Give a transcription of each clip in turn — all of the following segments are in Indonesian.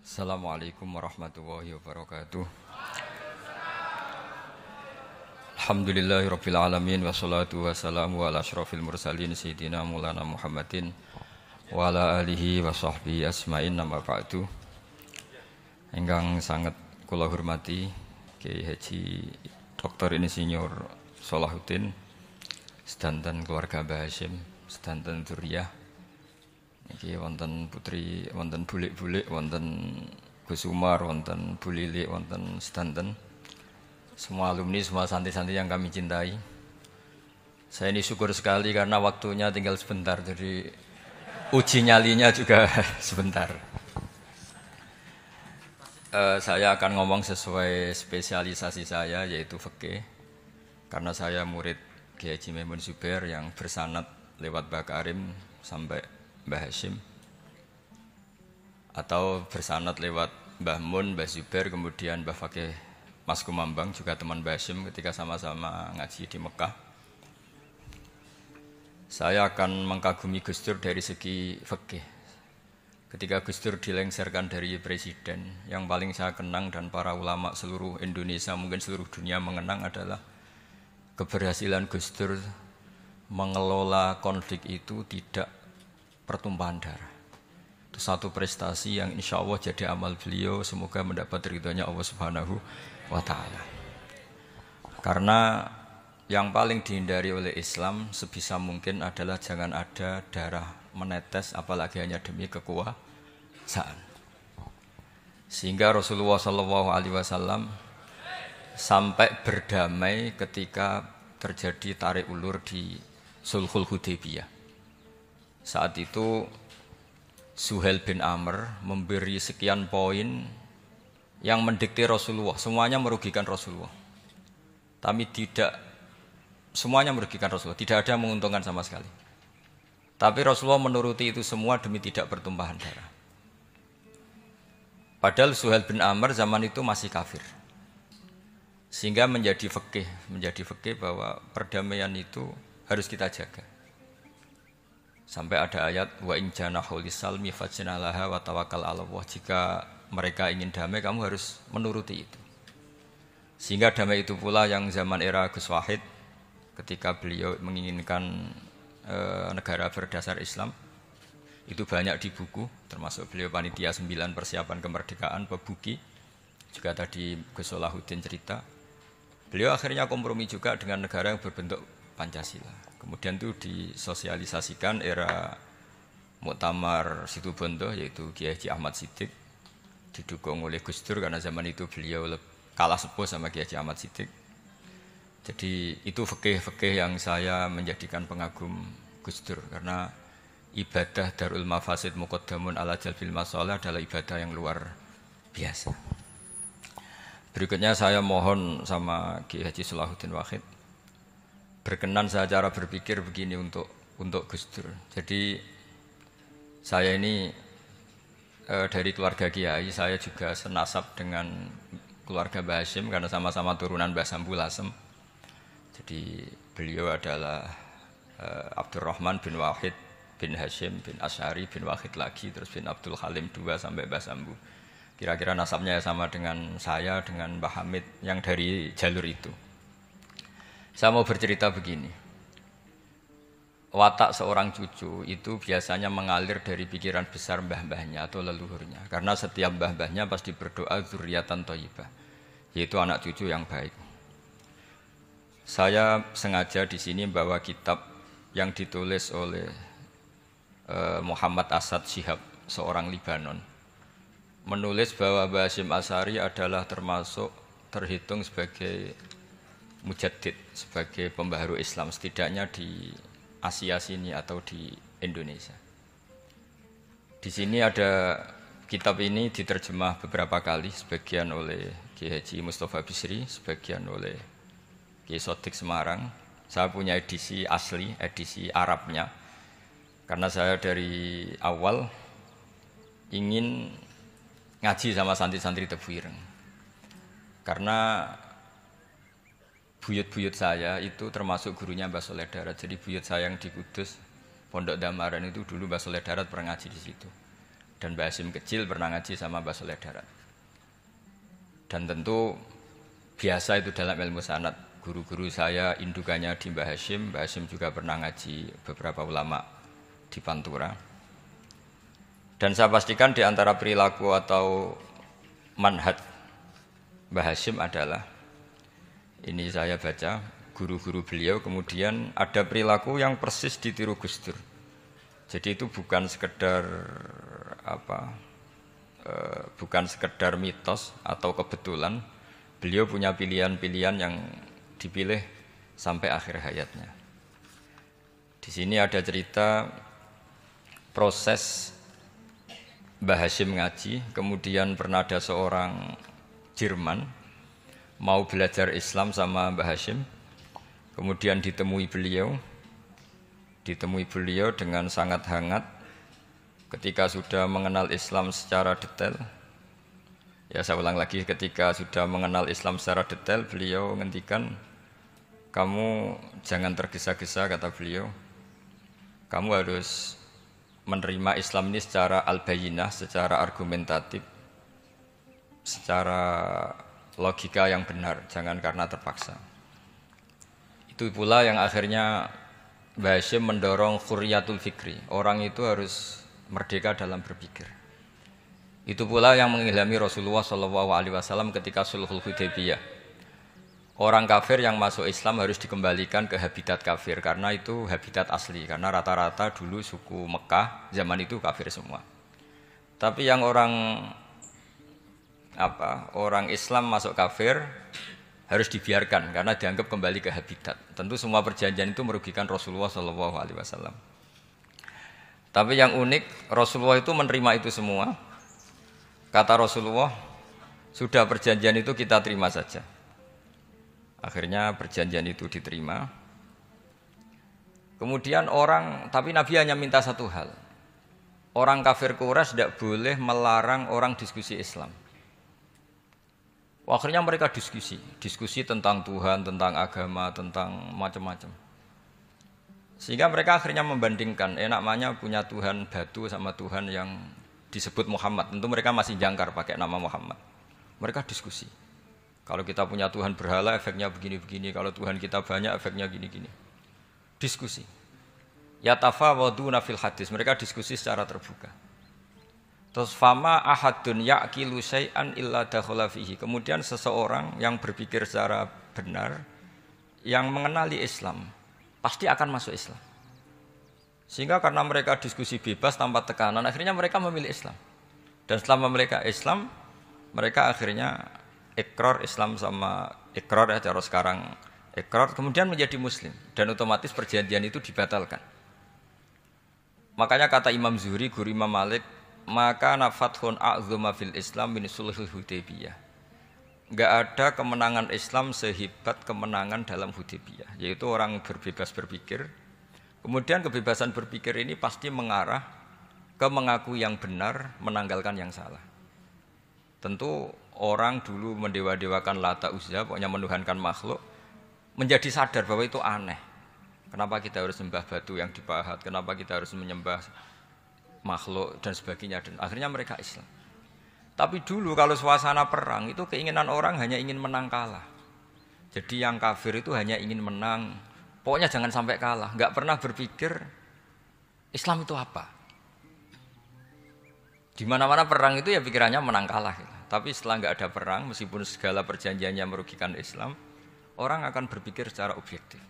Assalamualaikum warahmatullahi wabarakatuh. Alhamdulillahirabbil alamin wassalatu wassalamu ala asyrofil mursalin sayyidina Maulana Muhammadin wa ala alihi wa sahbihi asma'in nama ba'du. Ingkang sangat kula hormati Kiai Haji Dr. Insinyur Salahuddin sedanten keluarga Mbah Hasyim, sedanten dzurriyyah. Iki wonten putri, wonten bulik-bulik, wonten Gus Umar, wonten Bu Lili, wonten sedanten semua alumni, semua santri-santri yang kami cintai. Saya ini syukur sekali karena waktunya tinggal sebentar, jadi uji nyalinya juga sebentar. Saya akan ngomong sesuai spesialisasi saya, yaitu fikih. Karena saya murid Kiai Haji Maimun Zubair yang bersanad lewat Mbah Karim sampai Mbah Hasyim, atau bersanad lewat Mbah Mun, Mbah Zubair, kemudian Mbah Fakih Mas Kumambang, juga teman Mbah Hasyim ketika sama-sama ngaji di Mekah. Saya akan mengkagumi Gus Dur dari segi fikih. Ketika Gus Dur dilengsarkan dari presiden, yang paling saya kenang dan para ulama seluruh Indonesia, mungkin seluruh dunia mengenang adalah keberhasilan Gus Dur mengelola konflik itu tidak pertumpahan darah. Itu satu prestasi yang insya Allah jadi amal beliau, semoga mendapat ridhonya Allah Subhanahu wa Ta'ala. Karena yang paling dihindari oleh Islam sebisa mungkin adalah jangan ada darah menetes, apalagi hanya demi kekuasaan. Sehingga Rasulullah SAW sampai berdamai ketika terjadi tarik ulur di Sulhul Hudaybiyah. Saat itu Suhail bin Amr memberi sekian poin yang mendikte Rasulullah, semuanya merugikan Rasulullah. Tapi tidak semuanya merugikan Rasulullah, tidak ada yang menguntungkan sama sekali. Tapi Rasulullah menuruti itu semua demi tidak bertumpahan darah. Padahal Suhail bin Amr zaman itu masih kafir. Sehingga menjadi fikih bahwa perdamaian itu harus kita jaga. Sampai ada ayat wa in janahu lisalmi fajnalaha wa tawakkal 'ala Allah. Jika mereka ingin damai, kamu harus menuruti itu. Sehingga damai itu pula yang zaman era Gus Wahid, ketika beliau menginginkan negara berdasar Islam, itu banyak di buku, termasuk beliau panitia 9 persiapan kemerdekaan Pebuki, juga tadi Gus Salahuddin cerita. Beliau akhirnya kompromi juga dengan negara yang berbentuk Pancasila. Kemudian itu disosialisasikan era Muktamar Situbondo, yaitu Kiai Haji Ahmad Siddiq, didukung oleh Gus Dur karena zaman itu beliau kalah sepuh sama Kiai Haji Ahmad Siddiq. Jadi itu fikih-fikih yang saya menjadikan pengagum Gus Dur, karena ibadah Darul Mafasid Muqaddamun ala Jalbil Masalah adalah ibadah yang luar biasa. Berikutnya saya mohon sama Kiai Haji Salahuddin Wahid berkenan saya cara berpikir begini untuk Gus Dur. Jadi saya ini dari keluarga Kiai, saya juga senasab dengan keluarga Mbah Hasyim karena sama-sama turunan Mbah Sambul Lasem. Jadi beliau adalah Abdurrahman bin Wahid bin Hasyim bin Asy'ari bin Wahid lagi, terus bin Abdul Halim 2 sampai Mbah Sambu. Kira-kira nasabnya sama dengan saya, dengan Mbah Hamid yang dari jalur itu. Saya mau bercerita begini. Watak seorang cucu itu biasanya mengalir dari pikiran besar mbah-mbahnya atau leluhurnya. Karena setiap mbah-mbahnya pasti berdoa dzurriyyatan thayyibah, yaitu anak cucu yang baik. Saya sengaja di sini membawa kitab yang ditulis oleh Muhammad Asad Shihab, seorang Libanon. Menulis bahwa Mbah Hasyim Asy'ari adalah terhitung sebagai mujaddid, sebagai pembaharu Islam, setidaknya di Asia sini atau di Indonesia. Di sini ada kitab ini diterjemah beberapa kali, sebagian oleh Kiai Haji Mustafa Bisri, sebagian oleh Kiai Sodik Semarang. Saya punya edisi asli, edisi Arabnya, karena saya dari awal ingin ngaji sama santri-santri Tebu Ireng. Karena buyut-buyut saya itu termasuk gurunya Mbah Soleh Darat. Jadi buyut saya yang di Kudus, Pondok Damaran itu dulu Mbah Soleh Darat pernah ngaji di situ. Dan Mbah Hasyim kecil pernah ngaji sama Mbah Soleh Darat. Dan tentu biasa itu dalam ilmu sanad. Guru-guru saya indukannya di Mbah Hasyim juga pernah ngaji beberapa ulama di Pantura. Dan saya pastikan di antara perilaku atau manhaj Mbah Hasyim adalah, ini saya baca, guru-guru beliau kemudian ada perilaku yang persis ditiru Gus Dur. Jadi itu bukan sekedar bukan sekedar mitos atau kebetulan. Beliau punya pilihan-pilihan yang dipilih sampai akhir hayatnya. Di sini ada cerita proses Mbah Hasyim ngaji, kemudian pernah ada seorang Jerman mau belajar Islam sama Mbah Hasyim, kemudian ditemui beliau dengan sangat hangat. Ketika sudah mengenal Islam secara detail, ya saya ulang lagi, ketika sudah mengenal Islam secara detail, beliau ngendikan, kamu jangan tergesa-gesa, kata beliau. Kamu harus menerima Islam ini secara al-bayyinah, secara argumentatif, secara logika yang benar, jangan karena terpaksa. Itu pula yang akhirnya Mbah Hasyim mendorong khuriyatul fikri. Orang itu harus merdeka dalam berpikir. Itu pula yang mengilhami Rasulullah SAW ketika Sulhul Hudaybiyah. Orang kafir yang masuk Islam harus dikembalikan ke habitat kafir, karena itu habitat asli, karena rata-rata dulu suku Mekah zaman itu kafir semua. Tapi yang orang Islam masuk kafir harus dibiarkan karena dianggap kembali ke habitat. Tentu semua perjanjian itu merugikan Rasulullah SAW. Tapi yang unik, Rasulullah itu menerima itu semua. Kata Rasulullah, sudah perjanjian itu kita terima saja. Akhirnya perjanjian itu diterima. Kemudian tapi Nabi hanya minta satu hal. Orang kafir Quraisy tidak boleh melarang orang diskusi Islam. Akhirnya mereka diskusi tentang Tuhan, tentang agama, tentang macam-macam. Sehingga mereka akhirnya membandingkan, namanya punya Tuhan batu sama Tuhan yang disebut Muhammad. Tentu mereka masih jangkar pakai nama Muhammad. Mereka diskusi. Kalau kita punya Tuhan berhala, efeknya begini-begini. Kalau Tuhan kita banyak, efeknya gini-gini. Diskusi. Yatafawwaduna fil hadis. Mereka diskusi secara terbuka. Terus fama ahadun ya'qilu syai'an illa dakhala fihi. Kemudian seseorang yang berpikir secara benar, yang mengenali Islam, pasti akan masuk Islam. Sehingga karena mereka diskusi bebas tanpa tekanan, akhirnya mereka memilih Islam. Dan setelah memilih Islam, mereka akhirnya ikrar Islam sama ikrar ya cara sekarang ikrar, kemudian menjadi Muslim, dan otomatis perjanjian itu dibatalkan. Makanya kata Imam Zuhri, guru Imam Malik, maka nafathun a'zuma fil Islam min sulhul Hudaybiyah. Enggak ada kemenangan Islam sehebat kemenangan dalam Hudaybiyah, yaitu orang berbebas berpikir. Kemudian kebebasan berpikir ini pasti mengarah ke mengaku yang benar, menanggalkan yang salah. Tentu orang dulu mendewa-dewakan Lata Uzza, pokoknya menuhankan makhluk, menjadi sadar bahwa itu aneh. Kenapa kita harus sembah batu yang dipahat? Kenapa kita harus menyembah makhluk dan sebagainya? Dan akhirnya mereka Islam. Tapi dulu kalau suasana perang itu keinginan orang hanya ingin menang kalah. Jadi yang kafir itu hanya ingin menang. Pokoknya jangan sampai kalah. Enggak pernah berpikir Islam itu apa. Di mana-mana perang itu ya pikirannya menang kalah. Tapi setelah enggak ada perang, meskipun segala perjanjiannya merugikan Islam, orang akan berpikir secara objektif.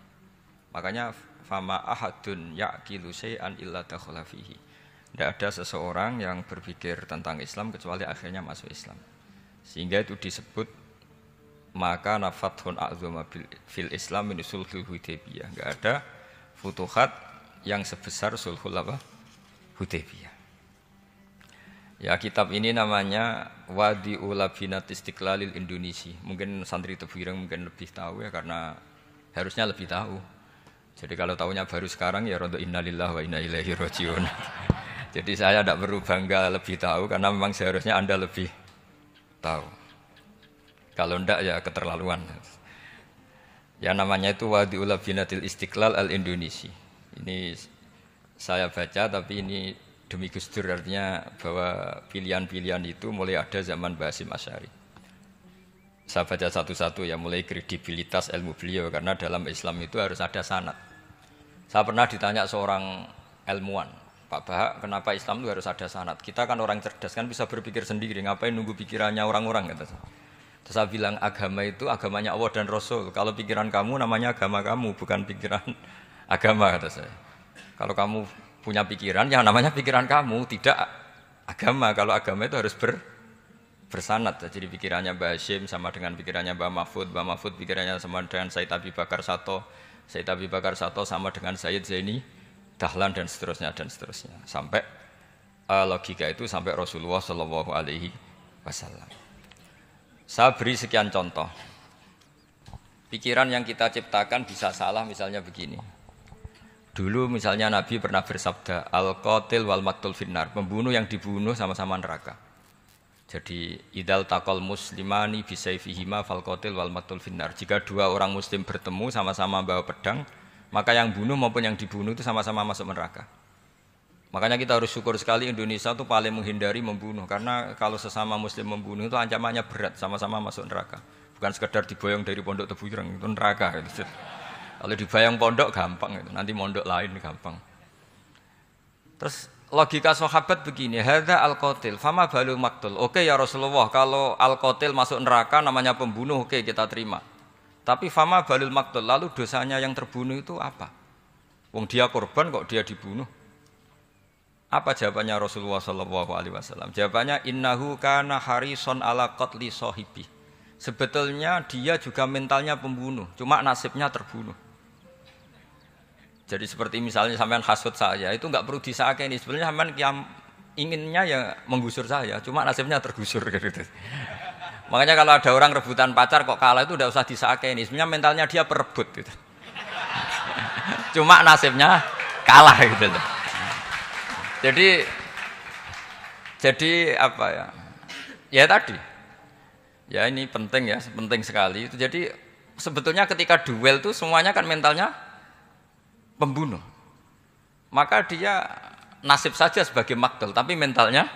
Makanya fama ahadun ya'qilu syai'an illa dakhala fihi. Tidak ada seseorang yang berpikir tentang Islam kecuali akhirnya masuk Islam. Sehingga itu disebut maka nafathun a'zuma fil Islam min sulhul Hudaybiyah. Enggak ada futuhat yang sebesar sulhul Hudaybiyah. Ya, kitab ini namanya Wadi'ul Labinat Istiqlalil Indonesia. Mungkin santri Tebuireng mungkin lebih tahu ya, karena harusnya lebih tahu. Jadi kalau tahunya baru sekarang ya rondo innalillahi wa inna ilaihi rajiun. Jadi saya tidak perlu bangga lebih tahu, karena memang seharusnya Anda lebih tahu. Kalau tidak ya keterlaluan. Ya namanya itu Wadi'ul Labinatil Istiqlal al Indonesia. Ini saya baca, tapi ini demi Gus Dur, artinya bahwa pilihan-pilihan itu mulai ada zaman Mbah Hasyim Asy'ari. Saya baca satu-satu ya, mulai kredibilitas ilmu beliau, karena dalam Islam itu harus ada sanad. Saya pernah ditanya seorang ilmuwan, Pak Bahak, kenapa Islam itu harus ada sanad? Kita kan orang cerdas, kan bisa berpikir sendiri, ngapain nunggu pikirannya orang-orang, kata saya. Terus saya bilang, agama itu agamanya Allah dan Rasul. Kalau pikiran kamu namanya agama kamu, bukan pikiran agama, kata saya. Kalau kamu punya pikiran, yang namanya pikiran kamu, tidak agama. Kalau agama itu harus bersanad. Jadi pikirannya Mbah Hasyim sama dengan pikirannya Mbah Mahfud pikirannya sama dengan Said Abi Bakar Sato sama dengan Sayyid Zaini Dahlan dan seterusnya. Sampai logika itu sampai Rasulullah Shallallahu Alaihi Wasallam. Saya beri sekian contoh. Pikiran yang kita ciptakan bisa salah, misalnya begini. Dulu misalnya Nabi pernah bersabda, al-qatil wal maqtul finnar, pembunuh yang dibunuh sama-sama neraka. Jadi idal taqal muslimani bisayfihima fal qatil wal maqtul finnar. Jika dua orang muslim bertemu sama-sama bawa pedang, maka yang bunuh maupun yang dibunuh itu sama-sama masuk neraka. Makanya kita harus syukur sekali Indonesia itu paling menghindari membunuh, karena kalau sesama muslim membunuh itu ancamannya berat, sama-sama masuk neraka. Bukan sekedar diboyong dari pondok Tebu Ireng, itu neraka gitu. Kalau dibayang pondok gampang itu, nanti mondok lain gampang. Terus logika sahabat begini, hadza al-qatil fama balul maqtul. Oke ya Rasulullah, kalau al-qatil masuk neraka namanya pembunuh, oke kita terima. Tapi fama balul maqtul, lalu dosanya yang terbunuh itu apa? Wong dia korban kok dia dibunuh? Apa jawabannya Rasulullah sallallahu alaihi wasallam? Jawabannya innahu kana harison ala qatli sahibi. Sebetulnya dia juga mentalnya pembunuh, cuma nasibnya terbunuh. Jadi seperti misalnya sampean hasud saya, itu enggak perlu disakeni. Sebenarnya sampean yang inginnya ya menggusur saya, cuma nasibnya tergusur gitu. Makanya kalau ada orang rebutan pacar kok kalah itu enggak usah disakeni. Sebenarnya mentalnya dia perebut gitu. Cuma nasibnya kalah gitu. Jadi apa ya? Ya tadi. Ya ini penting ya, penting sekali itu. Jadi sebetulnya ketika duel itu semuanya kan mentalnya pembunuh. Maka dia nasib saja sebagai maktul, tapi mentalnya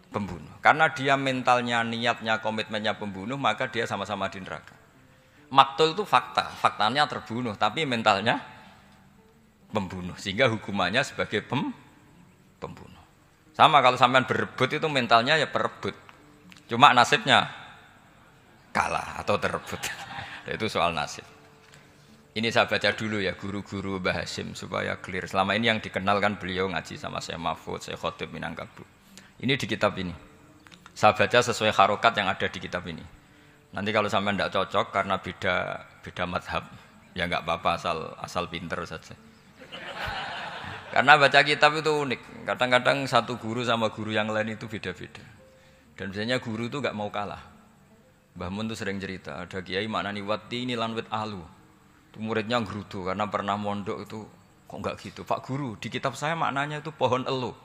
pembunuh. Karena dia mentalnya, niatnya, komitmennya pembunuh, maka dia sama-sama di neraka. Maktul itu fakta, faktanya terbunuh, tapi mentalnya pembunuh. Sehingga hukumannya sebagai pembunuh. Sama kalau sampean berebut itu mentalnya ya perebut. Cuma nasibnya kalah atau terebut. Itu soal nasib. Ini saya baca dulu ya guru-guru Mbah Hasyim supaya clear. Selama ini yang dikenalkan beliau ngaji sama saya Mahfud, saya Khotib Minangkabau. Ini di kitab ini. Saya baca sesuai harokat yang ada di kitab ini. Nanti kalau sampai tidak cocok karena beda madhab, ya nggak apa-apa asal pinter saja. Karena baca kitab itu unik. Kadang-kadang satu guru sama guru yang lain itu beda-beda. Dan biasanya guru itu nggak mau kalah. Mbah Mun tuh sering cerita, ada kiai maknani wati ini lan wit alu. Itu muridnya gerutu karena pernah mondok itu kok enggak gitu. Pak guru, di kitab saya maknanya itu pohon elu.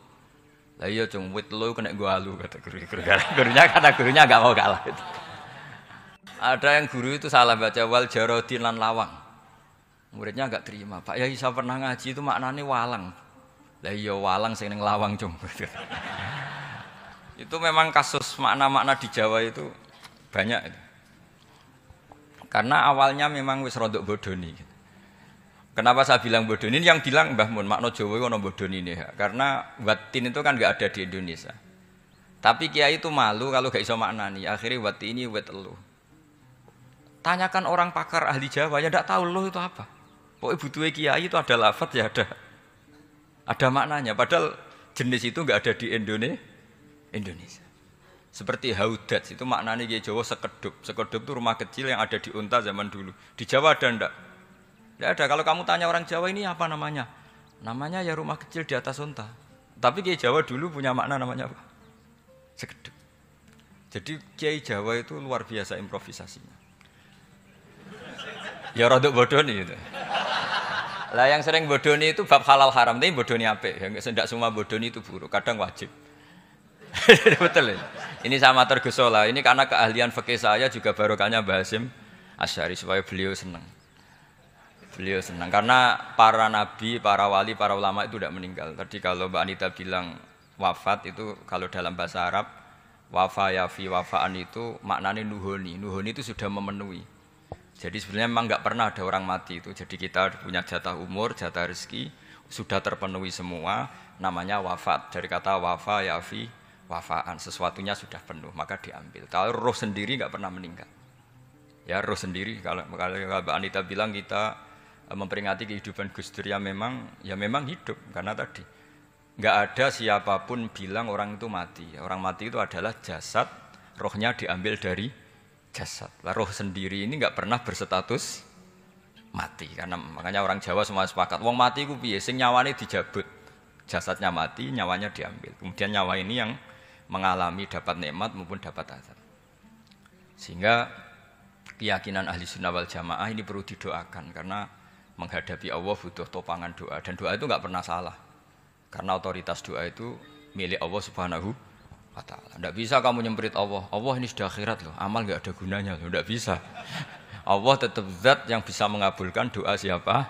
Lah iya cung, wit elu kena gua alu kata guru. Kata gurunya enggak mau kalah. Ada yang guru itu salah baca wal jarodin lan lawang. Muridnya enggak terima. Pak Yai saya pernah ngaji itu maknanya walang. Lah iya walang sing ning lawang cung. Itu memang kasus makna-makna di Jawa itu banyak itu. Karena awalnya memang wis rodok bodoni. Kenapa saya bilang bodoni? Ini yang bilang Mbah Mun, makna Jawa ono bodoni ini. Karena watin itu kan enggak ada di Indonesia. Tapi kiai itu malu kalau gak iso maknani. Akhirnya wati ini wet elu. Tanyakan orang pakar ahli Jawa ya enggak tahu loh itu apa. Pokoknya butuhnya kiai itu ada lafaz ya ada maknanya. Padahal jenis itu enggak ada di Indonesia. Seperti haudat, itu maknanya di Jawa sekedup. Sekedup itu rumah kecil yang ada di unta zaman dulu. Di Jawa ada enggak? Tidak ada. Kalau kamu tanya orang Jawa ini apa namanya? Namanya ya rumah kecil di atas unta. Tapi Kiai Jawa dulu punya makna namanya apa? Sekedup. Jadi Kiai Jawa itu luar biasa improvisasinya. Ya rodok bodoni itu. Lah yang sering bodoni itu bab halal haram, tapi bodoni apik. Yang tidak semua bodoni itu buruk, kadang wajib. Betul ya? Ini sama tergesola. Ini karena keahlian fikih saya juga barokahnya Mbah Hasyim Asy'ari supaya beliau senang. Beliau senang karena para nabi, para wali, para ulama itu tidak meninggal. Tadi kalau Mbak Anita bilang wafat itu kalau dalam bahasa Arab wafa yafi wafaan itu maknanya nuhoni. Nuhoni itu sudah memenuhi. Jadi sebenarnya memang nggak pernah ada orang mati itu. Jadi kita punya jatah umur, jatah rezeki sudah terpenuhi semua. Namanya wafat dari kata wafa yafi wafaan. Sesuatunya sudah penuh maka diambil. Kalau roh sendiri nggak pernah meninggal. Ya roh sendiri kalau Mbak Anita bilang kita memperingati kehidupan Gus Dur ya memang hidup karena tadi nggak ada siapapun bilang orang itu mati. Orang mati itu adalah jasad, rohnya diambil dari jasad. Lah roh sendiri ini nggak pernah berstatus mati karena makanya orang Jawa semua sepakat. Wong mati ku piye sing nyawane dijabut. Jasadnya mati, nyawanya diambil. Kemudian nyawa ini yang mengalami dapat nikmat maupun dapat azab. Sehingga keyakinan ahli sunnah wal jamaah ini perlu didoakan karena menghadapi Allah butuh topangan doa dan doa itu nggak pernah salah karena otoritas doa itu milik Allah Subhanahu wa Ta'ala. Nggak bisa kamu nyemprit Allah ini sudah akhirat loh, amal nggak ada gunanya loh, nggak bisa. Allah tetap zat yang bisa mengabulkan doa siapa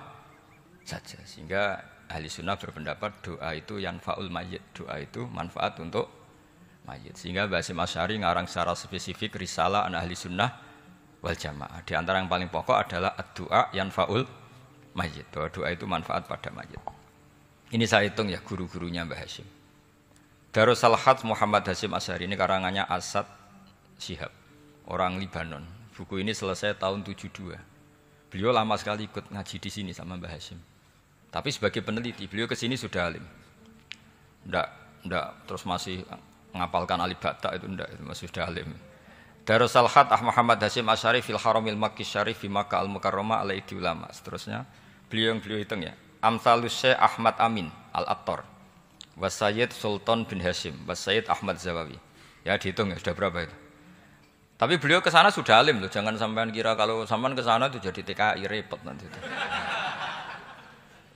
saja. Sehingga ahli sunnah berpendapat doa itu yanfa'ul mayyit, doa itu manfaat untuk mayit. Sehingga Basim Asy'ari ngarang secara spesifik risalah an ahli sunnah wal jamaah. Di antara yang paling pokok adalah ad-du'a yanfa'ul mayit, bahwa doa itu manfaat pada mayit. Ini saya hitung ya guru-gurunya Mbah Hasyim. Darus Salhat Muhammad Hasyim Asy'ari ini karangannya Asad Syihab, orang Libanon. Buku ini selesai tahun 72. Beliau lama sekali ikut ngaji di sini sama Mbah Hasyim. Tapi sebagai peneliti, beliau ke sini sudah alim. Ndak terus masih ngapalkan alif bata itu masih sudah alim. Darus Salhat Muhammad Hasyim Asy'ari fil Haramil Makki Syarif fi Makkah Al-Mukarramah alaihi ulama. Seterusnya beliau hitung ya. Amsalus Syekh Ahmad Amin Al-Attar wa Sayyid Sultan bin Hasyim wa Sayyid Ahmad Zawawi. Ya dihitung ya sudah berapa itu. Tapi beliau ke sana sudah alim loh. Jangan sampean kira kalau sampean ke sana itu jadi TKI repot nanti itu.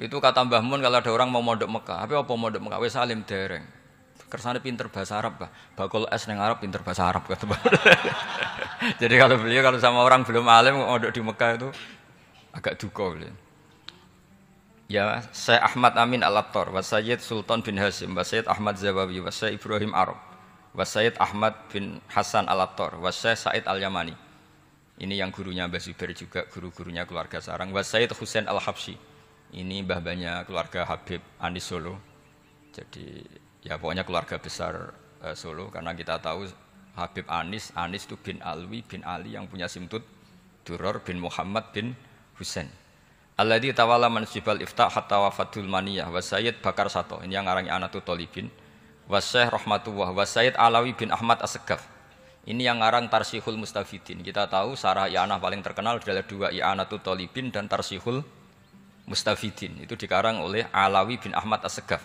Itu kata Mbah Mun kalau ada orang mau mondok Mekah. Apa mondok Mekah wis alim dereng. Kersane pinter bahasa Arab, Pak. Bakul es nang Arab pinter bahasa Arab kata Mbah. Jadi kalau sama orang belum alim mondok di Mekah itu agak duka beliau. Ya, Syekh Ahmad Amin Al-Attar, wa Sayyid Sultan bin Hasyim, wa Sayyid Ahmad Zawawi, wa Syekh Ibrahim Arab, wa Sayyid Ahmad bin Hasan Al-Attar, wa Syekh Said Al-Yamani. Ini yang gurunya Mbah Zubair juga, guru-gurunya keluarga sarang, wa Sayyid Husain Al-Habsyi. Ini mbah-mbahnya keluarga Habib Anis Solo. Jadi ya pokoknya keluarga besar Solo karena kita tahu Habib Anis itu bin Alwi bin Ali yang punya simtud Duror bin Muhammad bin Husain. Alladzi tawalla mansibal iftah hatta wafatul maniyah wa Sayyid Bakar Sato. Ini yang ngarang Anatul Thalibin. Wa Syekh Rahmatullah wa Sayyid Alawi bin Ahmad As-Segaf. Ini yang ngarang Tarsihul Mustafidin. Kita tahu sarah i'anah paling terkenal adalah dua I'anatul Thalibin dan Tarsihul Mustafidin. Itu dikarang oleh Alawi bin Ahmad As-Segaf.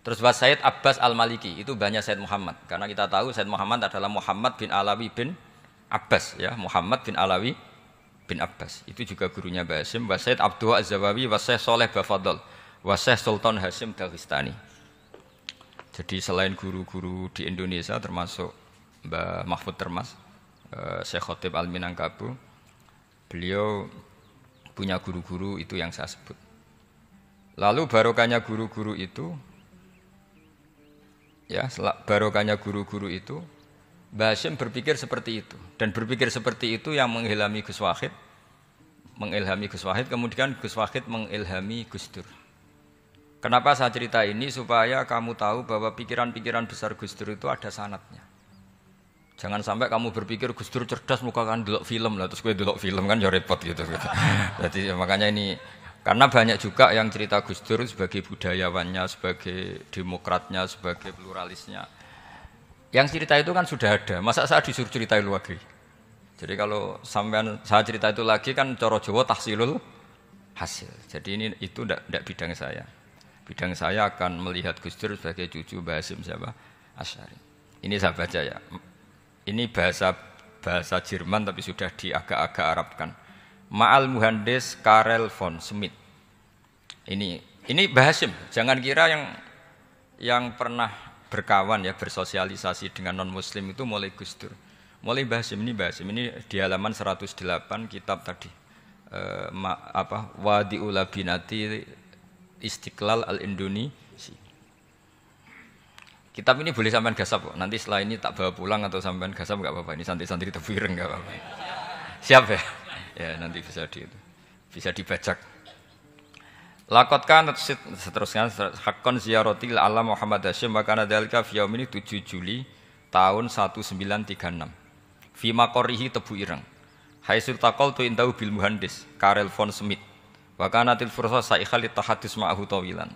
Terus wa Sayyid Abbas Al-Maliki, itu banyak Sayyid Muhammad. Karena kita tahu Sayyid Muhammad adalah Muhammad bin Alawi bin Abbas ya, Muhammad bin Alawi bin Abbas. Itu juga gurunya Mbah Hasyim, wa Sayyid Abdul Az-Zawawi, wa Syekh Saleh Bafadl, wa Syekh Sultan Hasyim Daghestani. Jadi selain guru-guru di Indonesia termasuk Mbah Mahfud Termas, Syekh Khotib Al-Minangkabu, beliau punya guru-guru itu yang saya sebut. Lalu barokahnya guru-guru itu ya, barokahnya guru-guru itu Mbah Hasyim berpikir seperti itu dan berpikir seperti itu yang mengilhami Gus Wahid, kemudian Gus Wahid mengilhami Gus Dur. Kenapa saya cerita ini? Supaya kamu tahu bahwa pikiran-pikiran besar Gus Dur itu ada sanadnya. Jangan sampai kamu berpikir Gus Dur cerdas muka kan delok film lah, terus gue delok film kan ya repot gitu. Jadi makanya ini karena banyak juga yang cerita Gus Dur sebagai budayawannya, sebagai demokratnya, sebagai pluralisnya. Yang cerita itu kan sudah ada, masa saya disuruh ceritain lagi? Jadi kalau sampean saya cerita itu lagi kan coro Jawa tahsilul hasil. Jadi ini itu tidak bidang saya. Bidang saya akan melihat Gus Dur sebagai cucu Mbah Hasyim siapa? Asy'ari. Ini saya baca ya. Ini bahasa Jerman tapi sudah diagak-agak Arabkan. Ma'al Muhandis Karel von Schmidt. Ini Mbah Hasyim. Jangan kira yang pernah berkawan ya, bersosialisasi dengan non muslim itu mulai Gus Dur. Mulai Mbah Hasyim ini di halaman 108 kitab tadi Wadi'ul Labinati Istiqlal Al-Indonesia. Kitab ini boleh sampean gasap kok. Nanti setelah ini tak bawa pulang atau sampean gasap enggak apa-apa. Ini santri-santri tebireng enggak apa-apa. Siap ya? Ya nanti bisa dibajak. Lakot kan seterusnya hakon ziyaratil alam Muhammad Hasyim wa kana dzalika fi yaumini 7 Juli tahun 1936. Fi maqorihi Tebu Ireng. Haitsu taqaltu indahu bil muhandis Karel von Smith. Wa kanatil fursa saikhal tahadus ma'ahu tawilan.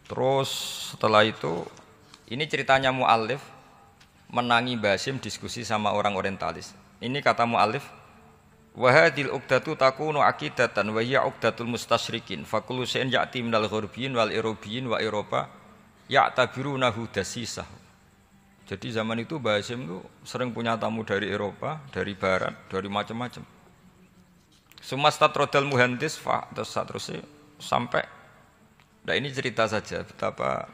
Terus setelah itu ini ceritanya muallif menangi Mbah Hasyim diskusi sama orang orientalis. Ini kata muallif, wa hadhil uqdatu takunu aqidatan wa hiya uqdatul mustasyrikin fa kullu shay'in ya'ti minal ghurbiyin wal irobiyyin wa Eropa ya'tabirunahu dasisah. Jadi zaman itu Mbah Hasyim itu sering punya tamu dari Eropa, dari barat, dari macam-macam. Sumastat rodal muhandis terus sampai nah ini cerita saja betapa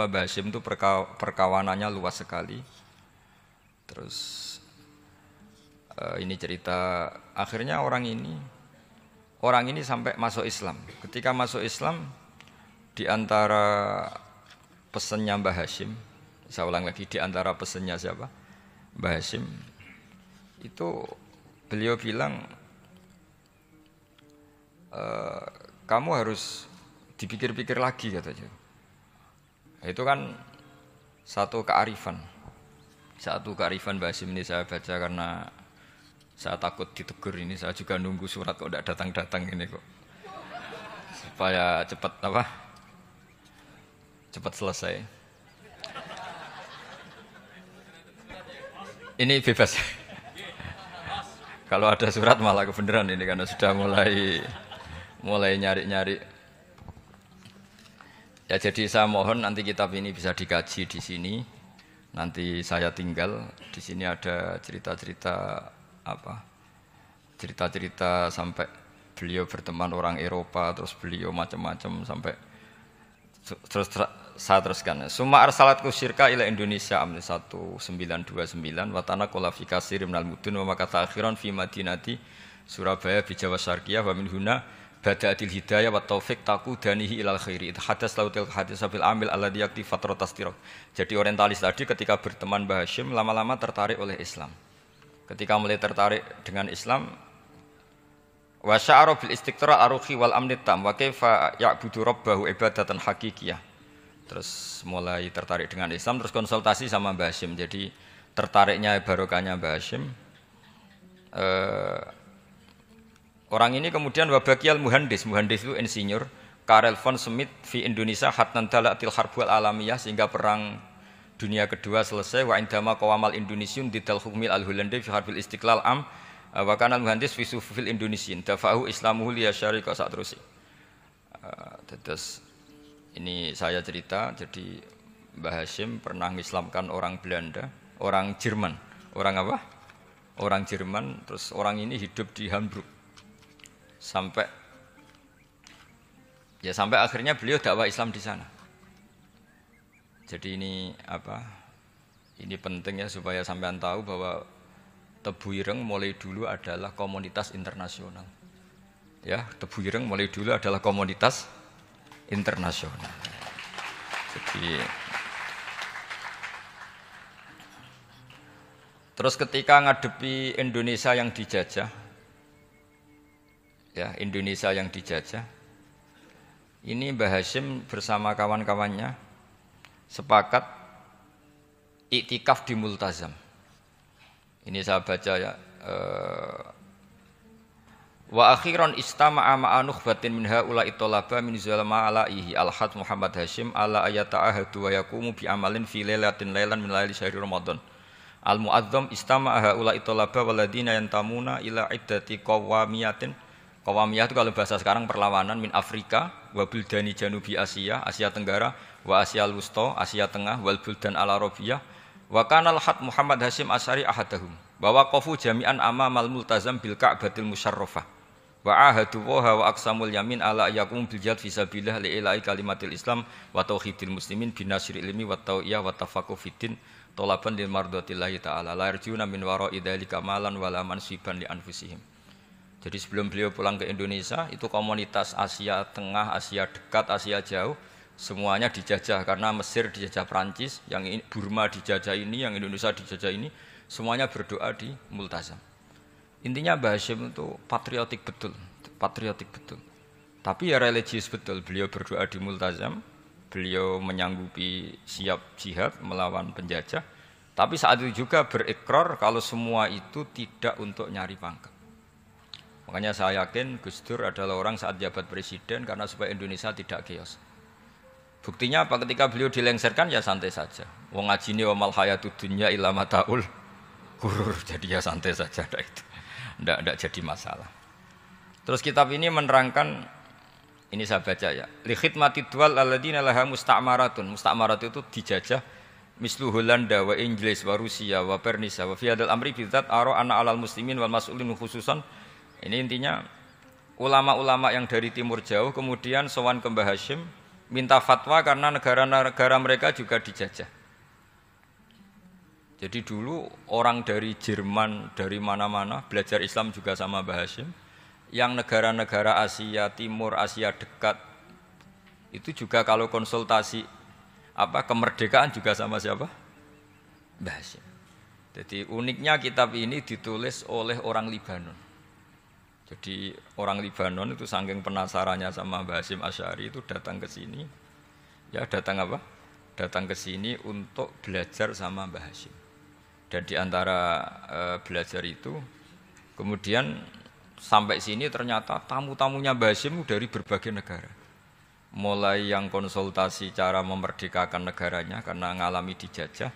Mbah Hasyim itu perkawanannya luas sekali. Terus ini cerita akhirnya orang ini sampai masuk Islam. Ketika masuk Islam di antara pesannya Mbah Hasyim, saya ulang lagi di antara pesannya siapa? Mbah Hasyim itu beliau bilang kamu harus dipikir-pikir lagi katanya. Itu kan satu kearifan Mbah Hasyim ini saya baca karena saya takut ditegur ini, saya juga nunggu surat kok tidak datang-datang ini kok. Supaya cepat selesai. Ini bebas. Kalau ada surat malah kebenaran ini karena sudah mulai nyari-nyari. Ya jadi saya mohon nanti kitab ini bisa dikaji di sini. Nanti saya tinggal di sini ada cerita-cerita sampai beliau berteman orang Eropa, terus beliau macam-macam sampai terus saya teruskan. Summa arsalatku syirka ila Indonesia amni 1929 watana qala fi kasir minal mudun wa makata akhiran fi madinati Surabaya bi Jawa Syarqiyah wa min huna bada'atil hidayah wa taufik taqudanihi ilal khairi. Hadas lautil hadis bil amil alladhi yakti fatratas tiraq. Jadi orientalis tadi ketika berteman Mbah Hasyim lama-lama tertarik oleh Islam. Ketika mulai tertarik dengan Islam, wa sya'ara bil istiqra' aruhi wal amni tam wa kaifa ya'budu rabbahu ibadatan haqiqiyah. Terus mulai tertarik dengan Islam, terus konsultasi sama Mbah Hasyim. Jadi tertariknya barokahnya Mbah Hasyim. Orang ini kemudian wabakiyal muhandis itu insinyur Karel von Smith fi Indonesia hatnan dalatil harbul alamiyah sehingga perang dunia kedua selesai wa indama qawamal Indonesiun didal hukmil al-Hollande fi harbil istiqlal am wa kana muhandis fi sufufil Indonesian dafahu islamuhu li syariqa sak terus. Terus ini saya cerita jadi Mbah Hasyim pernah mengislamkan orang Belanda, orang Jerman. Orang apa? Orang Jerman, terus orang ini hidup di Hamburg. Sampai akhirnya beliau dakwah Islam di sana. Jadi ini penting ya supaya sampean tahu bahwa Tebu Ireng mulai dulu adalah komunitas internasional. Ya, Tebu Ireng mulai dulu adalah komunitas internasional. Jadi terus ketika ngadepi Indonesia yang dijajah, ini Mbah Hasyim bersama kawan-kawannya sepakat iktikaf di Multazam. Ini saya baca ya. Wa akhiran istama'a ma'a nukhbatin min haula'i talaba min zalama alaihi al-had Muhammad Hasyim ala ayata'ahadu wa yaqumu bi amalin fi lailatin lailan min laili syahri Ramadan. Al-mu'azzam istama'a haula'i talaba waladina yantamuna ila iddati qawamiyatin. Qawamiyah itu kalau bahasa sekarang perlawanan min Afrika wa buldani janubi Asia, Asia Tenggara wa Asia Wusta, Asia Tengah wal buldan al-Arabiyah wa kana al-had Muhammad Hasyim Asy'ari ahadahum wa waqafu jami'an amamal multazam bil Ka'batil musyarrafah wa ahadu wa aqsamul yamin ala yakum bil jihad fi sabilillah li ilahi kalimatil Islam wa tauhidil muslimin bin nasril ilmi wa tau'iyah wa tafaqquh fiddin talaban lil mardatillahi ta'ala la yarjuna min wara'i dzalika malan wala mansiban li anfusihim. Jadi sebelum beliau pulang ke Indonesia, itu komunitas Asia Tengah, Asia Dekat, Asia Jauh, semuanya dijajah karena Mesir dijajah Prancis, yang Burma dijajah ini, yang Indonesia dijajah ini, semuanya berdoa di Multazam. Intinya Mbah Hashim itu patriotik betul, patriotik betul. Tapi ya religius betul. Beliau berdoa di Multazam, beliau menyanggupi siap jihad melawan penjajah. Tapi saat itu juga berikrar kalau semua itu tidak untuk nyari pangkat. Makanya saya yakin Gus Dur adalah orang saat jabat presiden karena supaya Indonesia tidak chaos. Buktinya apa? Ketika beliau dilengsarkan ya santai saja. Wong ngajine wa mal hayatud dunya illa mataul ghurur. Jadi ya santai saja itu. Tidak jadi masalah. Terus kitab ini menerangkan, ini saya baca ya. Li khidmatid duwal alladziina laha musta'maratun. Musta'marat itu dijajah mislu Holanda wa Inggris wa Rusia wa Pernisa wa fi hadzal amri bidzat ara ana alal muslimin wal mas'ulin khususan. Ini intinya ulama-ulama yang dari timur jauh kemudian sowan ke Mbah Hashim minta fatwa karena negara-negara mereka juga dijajah. Jadi dulu orang dari Jerman, dari mana-mana belajar Islam juga sama Mbah Hashim. Yang negara-negara Asia Timur, Asia Dekat itu juga kalau konsultasi kemerdekaan juga sama siapa? Mbah Hashim. Jadi uniknya kitab ini ditulis oleh orang Libanon. Jadi orang Libanon itu saking penasarannya sama Mbah Hashim Asy'ari itu datang ke sini. Ya datang apa? Datang ke sini untuk belajar sama Mbah Hashim. Dan di antara belajar itu, kemudian sampai sini ternyata tamu-tamunya Mbah Hashim dari berbagai negara. Mulai yang konsultasi cara memerdekakan negaranya karena ngalami dijajah,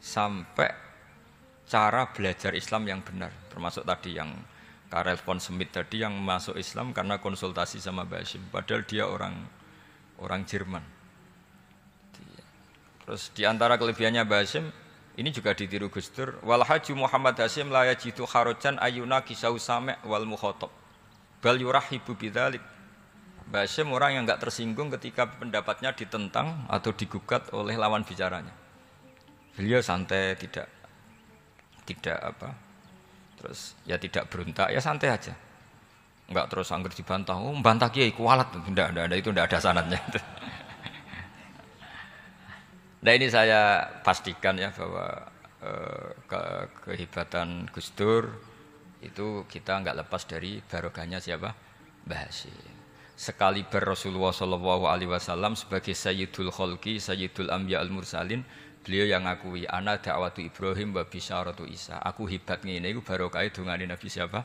sampai cara belajar Islam yang benar. Termasuk tadi yang Karel von Schmidt tadi yang masuk Islam karena konsultasi sama Mbah Hashim. Padahal dia orang Jerman. Terus di antara kelebihannya Mbah Hashim, ini juga ditiru Gus Dur. Wal haji Muhammad Hashim la yajidu kharajan ayuna kisau sami' wal mukhatab. Bal yurahibu bidzalik. Mbah Hashim orang yang enggak tersinggung ketika pendapatnya ditentang atau digugat oleh lawan bicaranya. Beliau santai, tidak terus ya tidak berontak, ya santai aja. Enggak terus angger dibantah, membantah kiai kualat, enggak, itu enggak ada sanadnya. Nah ini saya pastikan ya bahwa kehebatan Gus Dur itu kita enggak lepas dari barokahnya siapa? Mbah Hashim. Sekaliber Rasulullah SAW sebagai Sayyidul Khalqi, Sayyidul Anbiya al-Mursalin, beliau yang ngakui ana da'watu Ibrahim wa bisyaratu Isa. Aku hebat ngene iku barokah dongane Nabi siapa?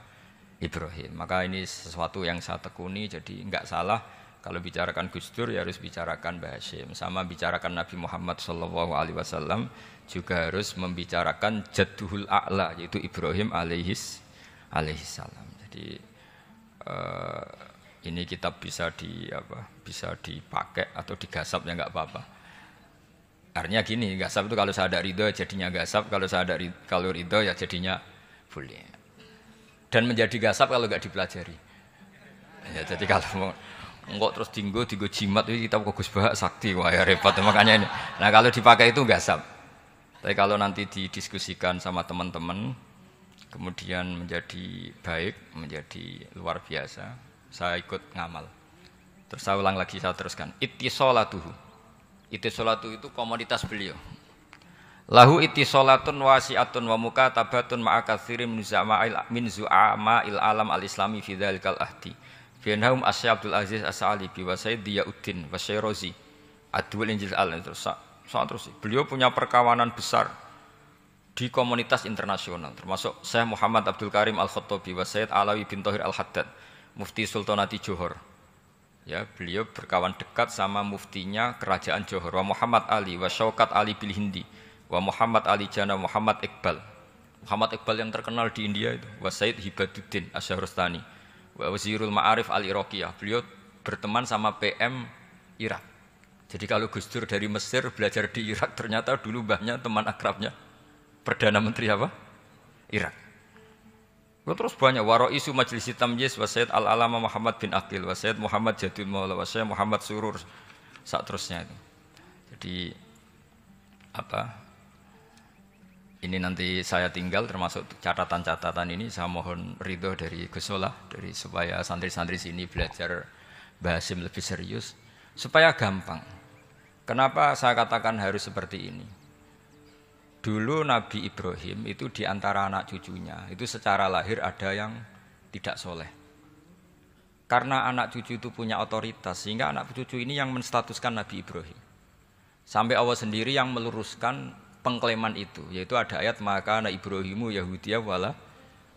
Ibrahim. Maka ini sesuatu yang saya tekuni, jadi enggak salah kalau bicarakan Gus Dur ya harus bicarakan Mbah Hashim. Sama bicarakan Nabi Muhammad SAW juga harus membicarakan Jadduhul A'la yaitu Ibrahim alaihis salam. Jadi ini kitab bisa dipakai atau digasap ya enggak apa-apa. Artinya gini, gasap itu kalau saya ada ridho jadinya gasap, kalau ridho ya jadinya boleh. Dan menjadi gasap kalau enggak dipelajari. Ya, jadi kalau enggak terus tinggo jimat itu kita Gus Bah sakti, wah ya repot makanya ini. Nah kalau dipakai itu gasap. Tapi kalau nanti didiskusikan sama teman-teman, kemudian menjadi baik, menjadi luar biasa, saya ikut ngamal. Terus saya ulang lagi, saya teruskan. Ittisolatuhu. Ittisolatu itu komoditas beliau. Lahu ittisolatun wasi'atun wa mukatabatun ma'a katsirin min zu'ama'il alam al-islami fi dzalikal ahdi. Fianhum Asy Abdul Aziz As-Sa'alibi wa Sayyid Diyauddin wa Syairozi Adwul Injil terus beliau punya perkawanan besar di komunitas internasional termasuk Syekh Muhammad Abdul Karim Al-Khattabi wa Sayyid Alawi bin Thahir Al-Haddad Mufti Sultanati Johor. Ya, beliau berkawan dekat sama muftinya kerajaan Johor wa Muhammad Ali wa Syaukat Ali bil Hindi wa Muhammad Ali Jana Muhammad Iqbal. Muhammad Iqbal yang terkenal di India itu wa Sayyid Hibaduddin Asy-Syahrastani. Wazirul Ma'arif al-Iraqiyah. Beliau berteman sama PM Irak. Jadi kalau Gus Dur dari Mesir belajar di Irak, ternyata dulu mbahnya teman akrabnya Perdana Menteri apa? Irak. Terus banyak Waro'isu Majlis Tamyiz wa Sayyid Al-Alama Muhammad bin Aqil wa Sayyid Muhammad Jadul Maula wa Sayyid Muhammad Surur saat terusnya itu. Jadi Ini nanti saya tinggal termasuk catatan-catatan ini saya mohon ridho dari Gus Solah dari supaya santri-santri sini belajar Bahasim lebih serius supaya gampang. Kenapa saya katakan harus seperti ini? Dulu Nabi Ibrahim itu di antara anak cucunya itu secara lahir ada yang tidak soleh. Karena anak cucu itu punya otoritas sehingga anak cucu ini yang menstatuskan Nabi Ibrahim. Sampai Allah sendiri yang meluruskan pengklaiman itu, yaitu ada ayat maka anak Ibrahimu Yahudiyah wala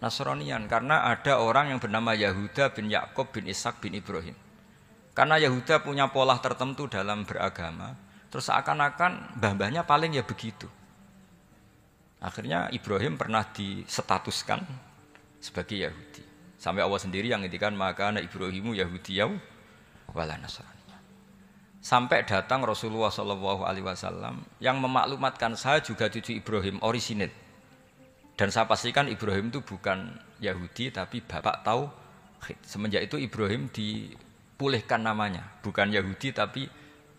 Nasranian, karena ada orang yang bernama Yahuda bin Yakub bin Ishak bin Ibrahim. Karena Yahuda punya pola tertentu dalam beragama, terus seakan-akan mbah-mbahnya paling ya begitu. Akhirnya Ibrahim pernah disetatuskan sebagai Yahudi. Sampai Allah sendiri yang ngendikan maka anak Ibrahimu Yahudiyah wala Nasranian. Sampai datang Rasulullah SAW yang memaklumatkan saya juga cucu Ibrahim orisinil. Dan saya pastikan Ibrahim itu bukan Yahudi tapi bapak tauhid. Semenjak itu Ibrahim dipulihkan namanya, bukan Yahudi tapi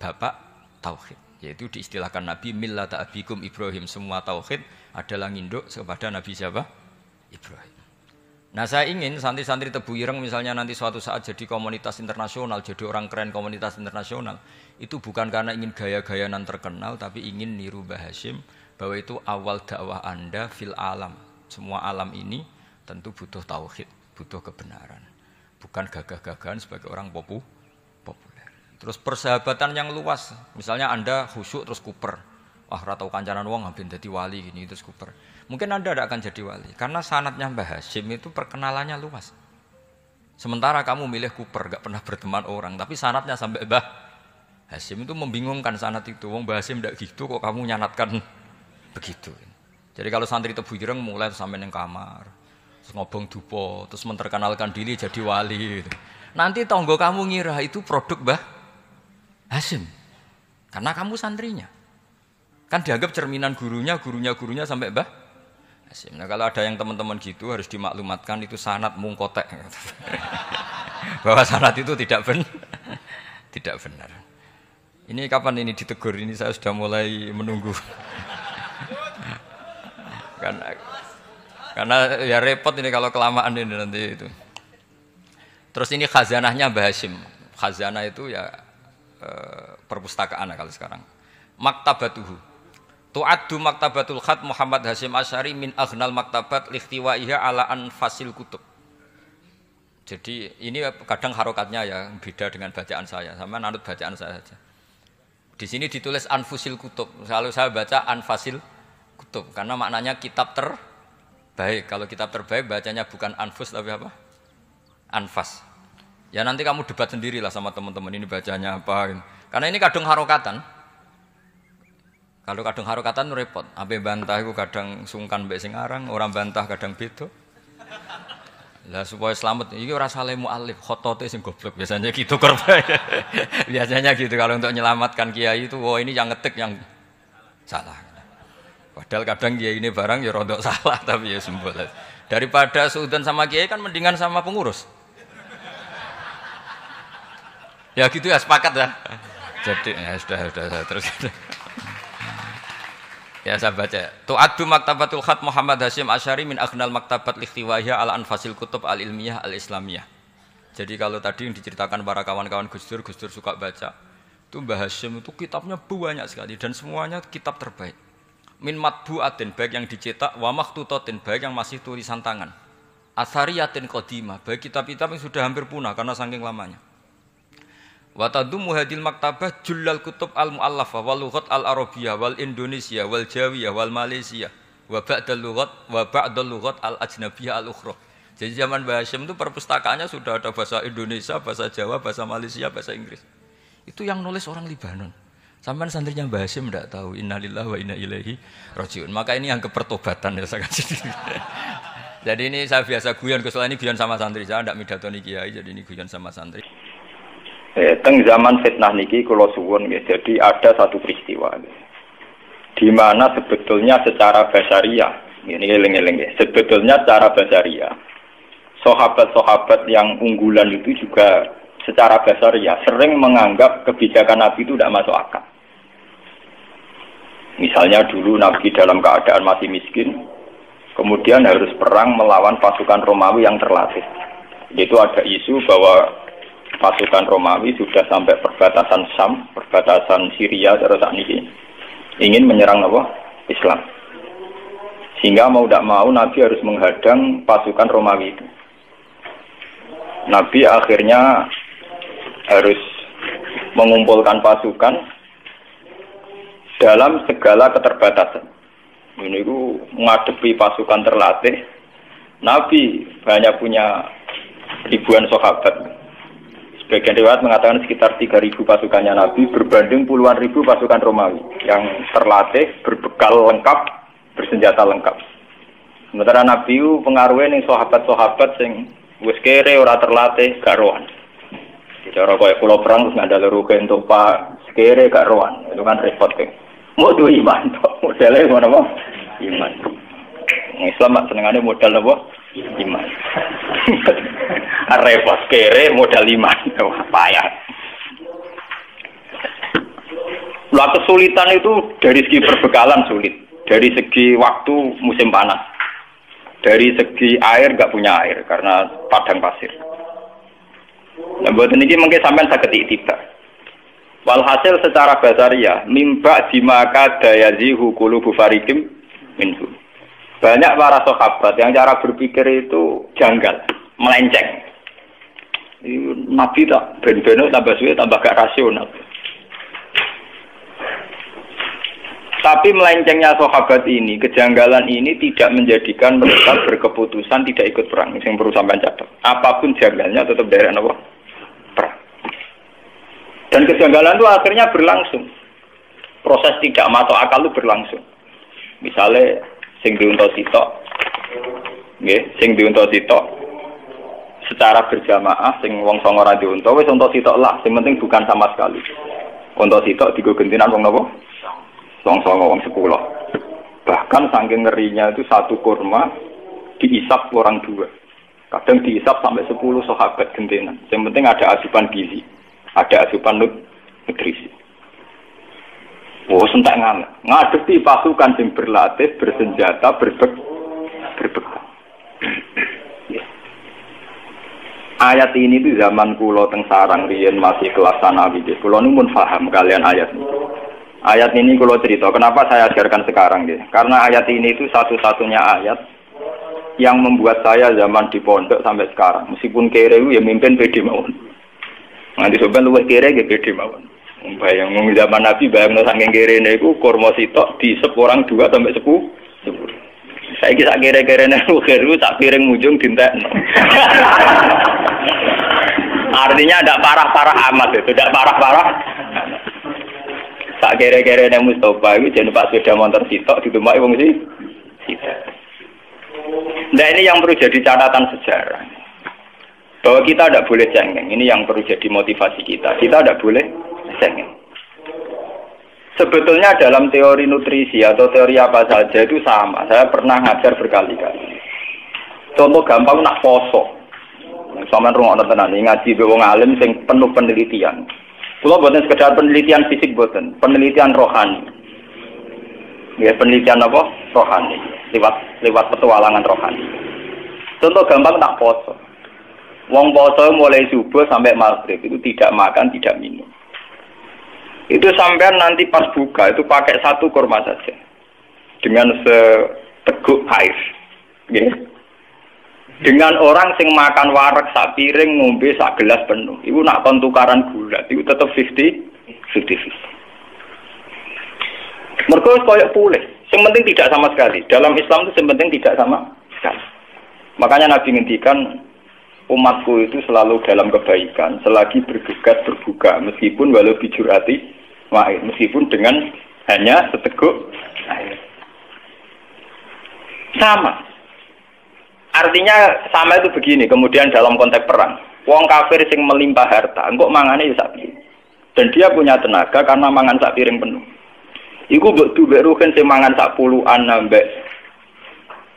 bapak tauhid. Yaitu diistilahkan Nabi millata abikum Ibrahim, semua tauhid adalah nginduk kepada Nabi siapa? Ibrahim. Nah saya ingin santri-santri Tebu Ireng misalnya nanti suatu saat jadi komunitas internasional, jadi orang keren komunitas internasional, itu bukan karena ingin gaya-gayanan terkenal, tapi ingin niru Mbah Hasyim bahwa itu awal dakwah Anda fil alam. Semua alam ini tentu butuh tauhid, butuh kebenaran, bukan gagah-gagahan sebagai orang populer. Terus persahabatan yang luas, misalnya Anda khusyuk terus kuper, wah ratau kancanan wong ben dadi wali gini terus kuper. Mungkin Anda tidak akan jadi wali karena sanadnya Mbah Hasyim itu perkenalannya luas. Sementara kamu milih kuper, gak pernah berteman orang, tapi sanadnya sampai Mbah Hasyim itu membingungkan sanad itu. Wong Mbah Hasyim tidak gitu kok kamu nyanatkan begitu. Jadi kalau santri Tebu Ireng mulai sampai neng kamar, terus ngobong dupo, terus menterkenalkan diri jadi wali. Gitu. Nanti tonggo kamu ngira itu produk Mbah Hasyim karena kamu santrinya. Kan dianggap cerminan gurunya sampai Mbah Hasyim. Nah kalau ada yang teman-teman gitu harus dimaklumatkan itu sanad mungkotek. Bahwa sanad itu tidak benar. Ini kapan ini ditegur? Ini saya sudah mulai menunggu. Karena ya repot ini kalau kelamaan ini nanti itu. Terus ini khazanahnya Mbah Hasyim. Khazanah itu ya perpustakaan kalau sekarang. Maktabatuhu. Tu'addu maktabatul khat Muhammad Hasyim Asy'ari min aghnal maktabat likhtiwaiha ala anfasil kutub. Jadi ini kadang harokatnya ya beda dengan bacaan saya. Sama nanut bacaan saya saja. Di sini ditulis anfusil kutub. Selalu saya baca anfasil kutub karena maknanya kitab terbaik. Kalau kitab terbaik bacanya bukan anfus tapi apa? Anfas. Ya nanti kamu debat sendirilah sama teman-teman ini bacanya apa. Karena ini kadang harokatan. Kalau kadang harokatan repot. Ape bantah itu kadang sungkan mbek sing aran, orang bantah kadang beda. Lah supaya selamat iki ora saleh mualif, khotote sing goblok biasanya gitu korban. Biasanya gitu kalau untuk menyelamatkan kiai itu oh ini yang ngetik yang salah. Padahal kadang kiai ini barang ya rodok salah tapi ya sembol. Daripada suudzon sama kiai kan mendingan sama pengurus. Ya gitu ya sepakat ya. Jadi ya sudah terus. Ya saya baca. Tu'addu maktabatul khat Muhammad Hasyim Asy'ari min aghnal maktabat likhtiwaiha ala anfasil kutub al-ilmiyah al-islamiyah. Jadi kalau tadi yang diceritakan para kawan-kawan Gus Dur suka baca. Itu Mbah Hasyim itu kitabnya banyak sekali dan semuanya kitab terbaik. Min matbu'atin baik yang dicetak wa makhtutatin baik yang masih tulisan tangan. Athariyatin qadimah baik kitab-kitab yang sudah hampir punah karena saking lamanya. Wa tadummu hadil maktabah jullal kutub al-mu'allafah wal lughat al-arabiyyah wal indonesia wal jawiyah wal malaysia wa ba'dal lughat al-ajnabiyyah al-ukhra. Jadi zaman Mbah Hasyim itu perpustakaannya sudah ada bahasa Indonesia, bahasa Jawa, bahasa Malaysia, bahasa Inggris. Itu yang nulis orang Libanon. Sampai santrinya Mbah Hasyim tidak tahu innalillahi wa inna ilaihi rajiun. Maka ini yang kepertobatan ya saya kasih. Jadi ini saya biasa guyon, kesulitan ini guyon sama santri. Saya tidak midatoni kiai, jadi ini guyon sama santri. Teng zaman fitnah niki kula suwun nggih. Jadi ada satu peristiwa di mana sebetulnya secara basariah, ini eling-eling nggih. Sebetulnya secara basariah sahabat-sahabat yang unggulan itu juga secara basariah sering menganggap kebijakan Nabi itu tidak masuk akal. Misalnya dulu Nabi dalam keadaan masih miskin, kemudian harus perang melawan pasukan Romawi yang terlatih. Itu ada isu bahwa pasukan Romawi sudah sampai perbatasan Syam, perbatasan Syria, terus ini ingin menyerang apa? Islam. Sehingga mau tidak mau Nabi harus menghadang pasukan Romawi itu. Nabi akhirnya harus mengumpulkan pasukan dalam segala keterbatasan. Ini itu menghadapi pasukan terlatih. Nabi banyak punya ribuan sahabat. Sebagian riwayat mengatakan sekitar 3.000 pasukannya Nabi berbanding puluhan ribu pasukan Romawi yang terlatih, berbekal lengkap, bersenjata lengkap. Sementara Nabi itu pengaruhnya ning sahabat-sahabat sing wis kere ora terlatih gak rohan. Cara kaya kula perang terus ngandel rugen topa kere gak rohan. Itu kan repot kan. Mau duwe iman tok, modele ngono apa? Iman. Islam mak senengane modal apa? Iman. Repot kere modal iman. Payah. Lah kesulitan itu dari segi perbekalan sulit, dari segi waktu musim panas, dari segi air nggak punya air karena padang pasir. Nah buat ini mungkin sampai sakit tiba. Walhasil secara basaria, mimba dimaka dayazihu qulubu fariqim minhu. Banyak para sahabat yang cara berpikir itu janggal, melenceng. Nabi tak ben-beno tambah suwe tambah gak rasional. Tapi melencengnya sahabat ini, kejanggalan ini tidak menjadikan mereka berkeputusan tidak ikut perang. Yang perlu sampai catat. Apapun janggalnya tetap dari apa? Perang. Dan kejanggalan itu akhirnya berlangsung. Proses tidak masuk akal itu berlangsung. Misalnya sing diunta sitok, nggih, sing diunta sitok secara berjamaah, sing wong songo ra diunta wis unta sitok lah, sing penting bukan sama sekali. Unta sitok digo gentinan wong napa? Wong songo wong 10. Bahkan saking ngerinya itu satu kurma diisap orang 2. Kadang diisap sampai 10 sahabat gentenan. Yang penting ada asupan gizi, ada asupan nutrisi. Oh, sentak ngadepi pasukan yang berlatih, bersenjata, berbekal. Ayat ini itu zaman kulo teng sarang riyen masih kelas sanawi. Kulo nu pun paham kalian ayat ini. Ayat ini kulo cerita, kenapa saya ajarkan sekarang gitu? Karena ayat ini itu satu-satunya ayat yang membuat saya zaman di pondok sampai sekarang. Meskipun kere ya mimpin pede mawon. Nanti sopan luwih kere ge pede mawon. Bayang zaman Nabi bayang saking kere niku kurma sitok diisep orang 2 sampai 10. Saiki sak kere-kerene kheru sak piring mujung dintekno. Artinya tidak parah-parah amat itu, tidak parah-parah. Sak kere-kerene Mustafa iki jeneng Pak sepeda motor sitok ditumaki wong sitok. Nah ini yang perlu jadi catatan sejarah. Bahwa kita tidak boleh cengeng. Ini yang perlu jadi motivasi kita. Kita tidak boleh cengeng. Sebetulnya dalam teori nutrisi atau teori apa saja itu sama. Saya pernah ngajar berkali-kali. Contoh gampang nak poso. Sampeyan rungokno tenan ngaji wong alim sing penuh penelitian. Kula boten sekedar penelitian fisik boten, penelitian rohani. Ya penelitian apa? Rohani. Lewat petualangan rohani. Contoh gampang nak poso. Wong poso mulai subuh sampai maghrib itu tidak makan, tidak minum. Itu sampean nanti pas buka itu pakai satu kurma saja dengan seteguk air, okay? Dengan orang sing makan warak sak piring ngombe sak gelas penuh, itu nak kon tukaran gula, itu tetap 50-50. Mergo koyo pulih, yang penting tidak sama sekali. Dalam Islam itu yang penting tidak sama sekali. Makanya Nabi ngendikan umatku itu selalu dalam kebaikan selagi bergegas berbuka meskipun walau bijurati wa'id, meskipun dengan hanya seteguk air. Sama. Artinya sama itu begini, kemudian dalam konteks perang. Wong kafir sing melimpah harta, engkok mangane ya sak piring. Dan dia punya tenaga karena mangan sak piring penuh. Iku mbok duwe rugen sing mangan sak puluhan ambek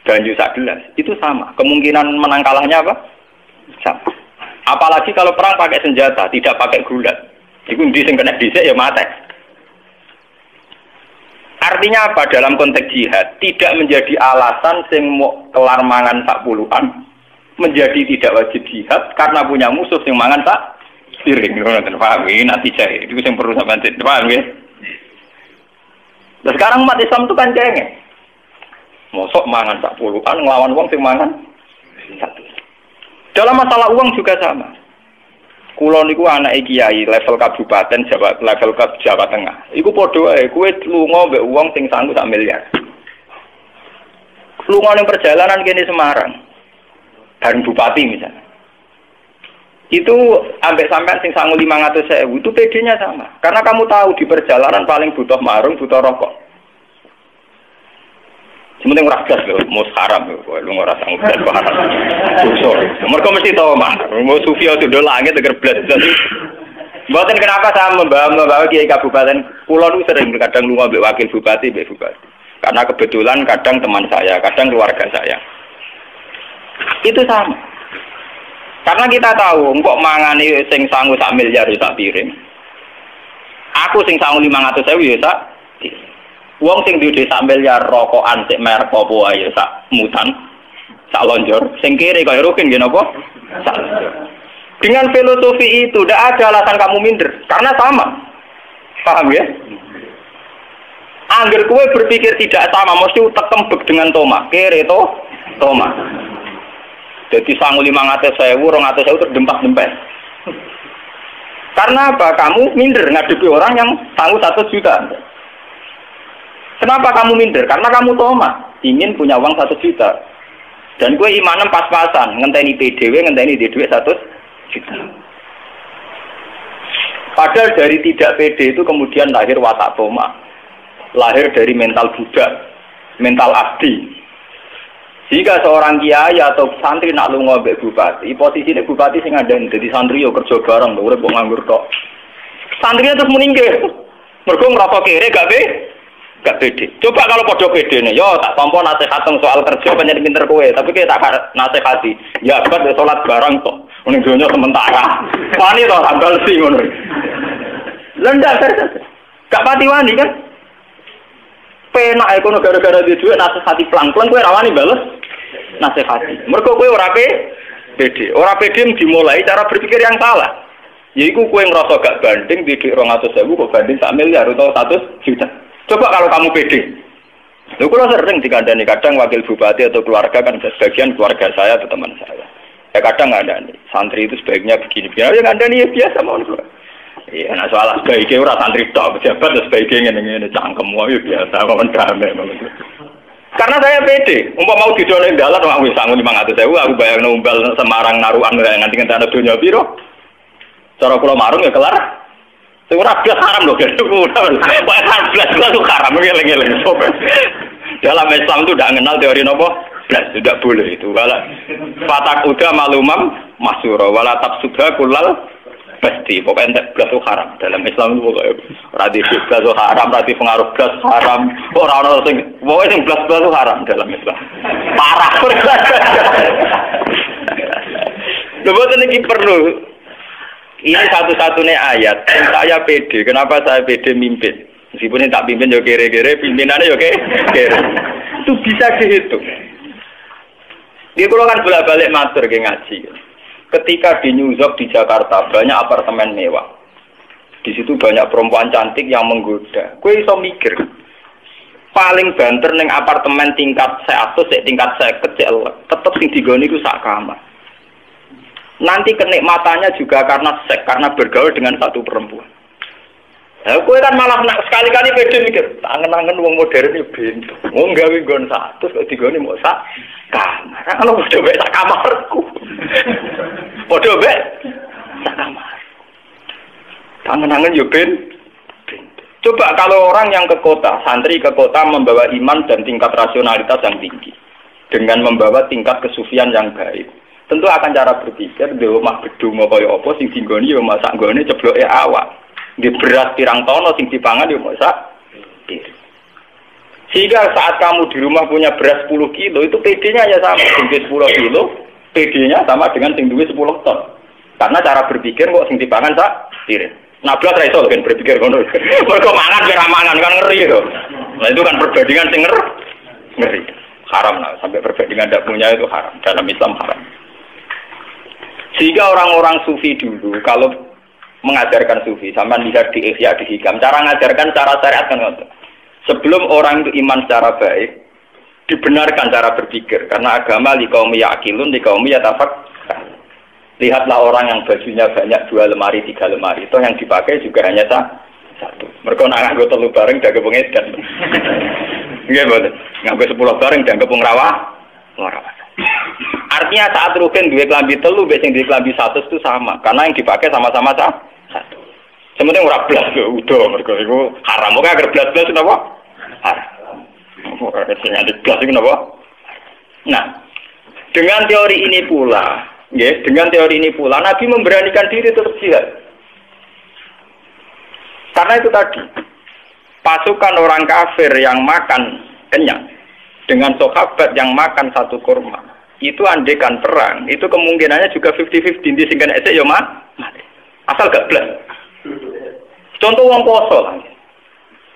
banyu sak gelas. Itu sama. Kemungkinan menang kalahnya apa? Sama. Apalagi kalau perang pakai senjata, tidak pakai gulat. Iku ndi sing kena dhisik ya mate. Artinya apa dalam konteks jihad? Tidak menjadi alasan sing mau kelar mangan sak puluhan menjadi tidak wajib jihad karena punya musuh sing mangan sak piring. Ngoten paham iki natijah itu sing perlu sampean paham ya. Nah, sekarang umat Islam itu kan cengeng. Mosok mangan sak puluhan nglawan wong sing mangan satu. Dalam masalah uang juga sama. Kulo niku anake kiai level kabupaten Jawa level ke Jawa Tengah. Iku padha wae kowe lunga mbek wong sing sanggup sak miliar. Lunga ning perjalanan kene Semarang. Bareng bupati misalnya. Itu ambek sampean sing sangu 500.000 itu PD-nya sama. Karena kamu tahu di perjalanan paling butuh marung, butuh rokok. Sementing ora gas lho, mus haram lho, lu ora sanggup gas haram. Susur. Mergo mesti tau mah, mau sufi itu do langit teger blas. Mboten kenapa saya membawa kiai kabupaten, kula nu sering kadang lunga mbek wakil bupati, mbek bupati. Karena kebetulan kadang teman saya, kadang keluarga saya. Itu sama. Karena kita tahu, kok mangane sing sangu sak miliar ya sak piring. Aku sing sangu 500.000 ya sak wong sing duwe sak miliar rokokan sik merek apa wae sak mutan, sak lonjor, sing kere kaya rukin nggih napa? Sak lonjor. Dengan filosofi itu tidak ada alasan kamu minder karena sama. Paham ya? Angger kowe berpikir tidak sama mesti utek kembek dengan toma, kere to toma. Jadi sangu 500.000, 200.000 terdempak-dempet. Karena apa? Kamu minder ngadepi orang yang sangu 1 juta. Kenapa kamu minder? Karena kamu toma, ingin punya uang 1 juta. Dan gue imanem pas-pasan, ngenteni PDW, ngenteni duit 1 juta. Padahal dari tidak PD itu kemudian lahir watak toma. Lahir dari mental budak, mental abdi. Jika seorang kiai atau santri nak lunga mbek bupati, posisine bupati sing ngandani dadi santri yo kerja bareng, urip kok nganggur tok. Santrinya terus meninggal. Mergo ngrasa kere gak pede. Coba kalau podo pede nih, yo tak tompo nasihat soal kerja panjang pinter kowe, tapi kita tak nasihati. Ya abad salat bareng kok. Ning donya sementara. Wani to tambal sing ngono. Lendak gak pati wani kan? Penak ekono gara-gara di duit nasihati pelan-pelan kowe rawani bales nasihati. Mergo kowe ora pede. Ora pede dimulai cara berpikir yang salah. Yaiku kowe ngrasa gak banding di dhuwit 200.000 kok banding sak miliar atau 100 juta. Coba kalau kamu pede. Lho kula sering dikandani kadang wakil bupati atau keluarga kan sebagian keluarga saya atau teman saya. Ya kadang ngandani santri itu sebaiknya begini-begini. Ya ngandani ya biasa mohon kula. Iya, nah soal sebaiknya ora santri tok, pejabat sebaiknya ngene-ngene cangkem wae biasa mawon damai mawon. Karena saya pede, umpama mau didono ing dalan aku wis sangu 500.000 aku bayangno umbal Semarang narukan nganti ngenteni donya piro. Cara kula marung ya kelar. Sing ora blas haram lho, blas itu haram ngeleng-eleng. Dalam Islam itu tidak mengenal teori nopo, blas tidak boleh itu. Wala fatak uda malumam masyura, wala tabsudha kullal pasti. Pokoknya blas itu haram. Dalam Islam itu pokoknya radi blas itu haram, radi pengaruh blas haram. Orang-orang sing pokoknya sing blas itu haram dalam Islam. Parah. Lha ini perlu. Ini satu-satunya ayat yang saya pede. Kenapa saya pede mimpin? Meskipun yang tak pimpin ya kere-kere, pimpinannya ya kere. Itu bisa dihitung. Dia kalau kan bolak-balik matur ke ngaji. Ketika di New York di Jakarta banyak apartemen mewah. Di situ banyak perempuan cantik yang menggoda. Gue iso mikir. Paling banter neng apartemen tingkat 100, tingkat 50 kecil. Tetep sing digoni ku sak kamar. Nanti kenikmatannya juga karena seks, karena bergaul dengan satu perempuan. Nah, kowe kan malah sekali-kali pede mikir, angen-angen wong modern iki bento. Wong gawe nggon 100 kok digone mok sak kamar. Kalau padha mek sak kamarku. Padha mek sak kamar. Angen-angen yo bento. Coba kalau orang yang ke kota, santri ke kota membawa iman dan tingkat rasionalitas yang tinggi dengan membawa tingkat kesufian yang baik. Tentu akan cara berpikir di rumah gedung kaya apa sing dinggoni ya masak nggone cebloke awak. Di beras pirang tono sing dipangan ya masak. Sehingga saat kamu di rumah punya beras 10 kilo itu PD-nya ya sama, sing 10 kilo, PD-nya sama dengan sing duwe 10 ton. Karena cara berpikir kok sing dipangan sak piring. Nah, blas ra iso kan berpikir ngono. Mergo mangan kira mangan kan ngeri to. Nah itu kan perbandingan sing ngeri. Haram lah, sampai perbandingan tidak punya itu haram. Dalam Islam haram. Sehingga orang-orang sufi dulu, kalau mengajarkan sufi, sama lihat di Ihya, di Hikam, cara mengajarkan cara syariat kan sebelum orang itu iman secara baik, dibenarkan cara berpikir. Karena agama liqaumi ya'qilun, liqaumi yatafakkar. Lihatlah orang yang bajunya banyak 2 lemari, 3 lemari. Itu yang dipakai juga hanya satu. Mereka nak nganggo 3 bareng dak kepung edan. Nggih mboten. Nganggo 10 bareng dak kepung rawah. Artinya saat rugen duwe klambi 3 mbek sing duwe klambi 100 itu sama. Karena yang dipakai sama-sama satu. Sementing ora blas lho, udah mergo iku haram. Kok agar blas-blas napa? Haram. Sing ada blas iku napa? Nah, dengan teori ini pula Nabi memberanikan diri tetap jihad. Karena itu tadi, pasukan orang kafir yang makan kenyang dengan sahabat yang makan 1 kurma, itu andekan perang, itu kemungkinannya juga 50-50 di singkan esek ya mati. Asal gak blas. Contoh wong poso lah.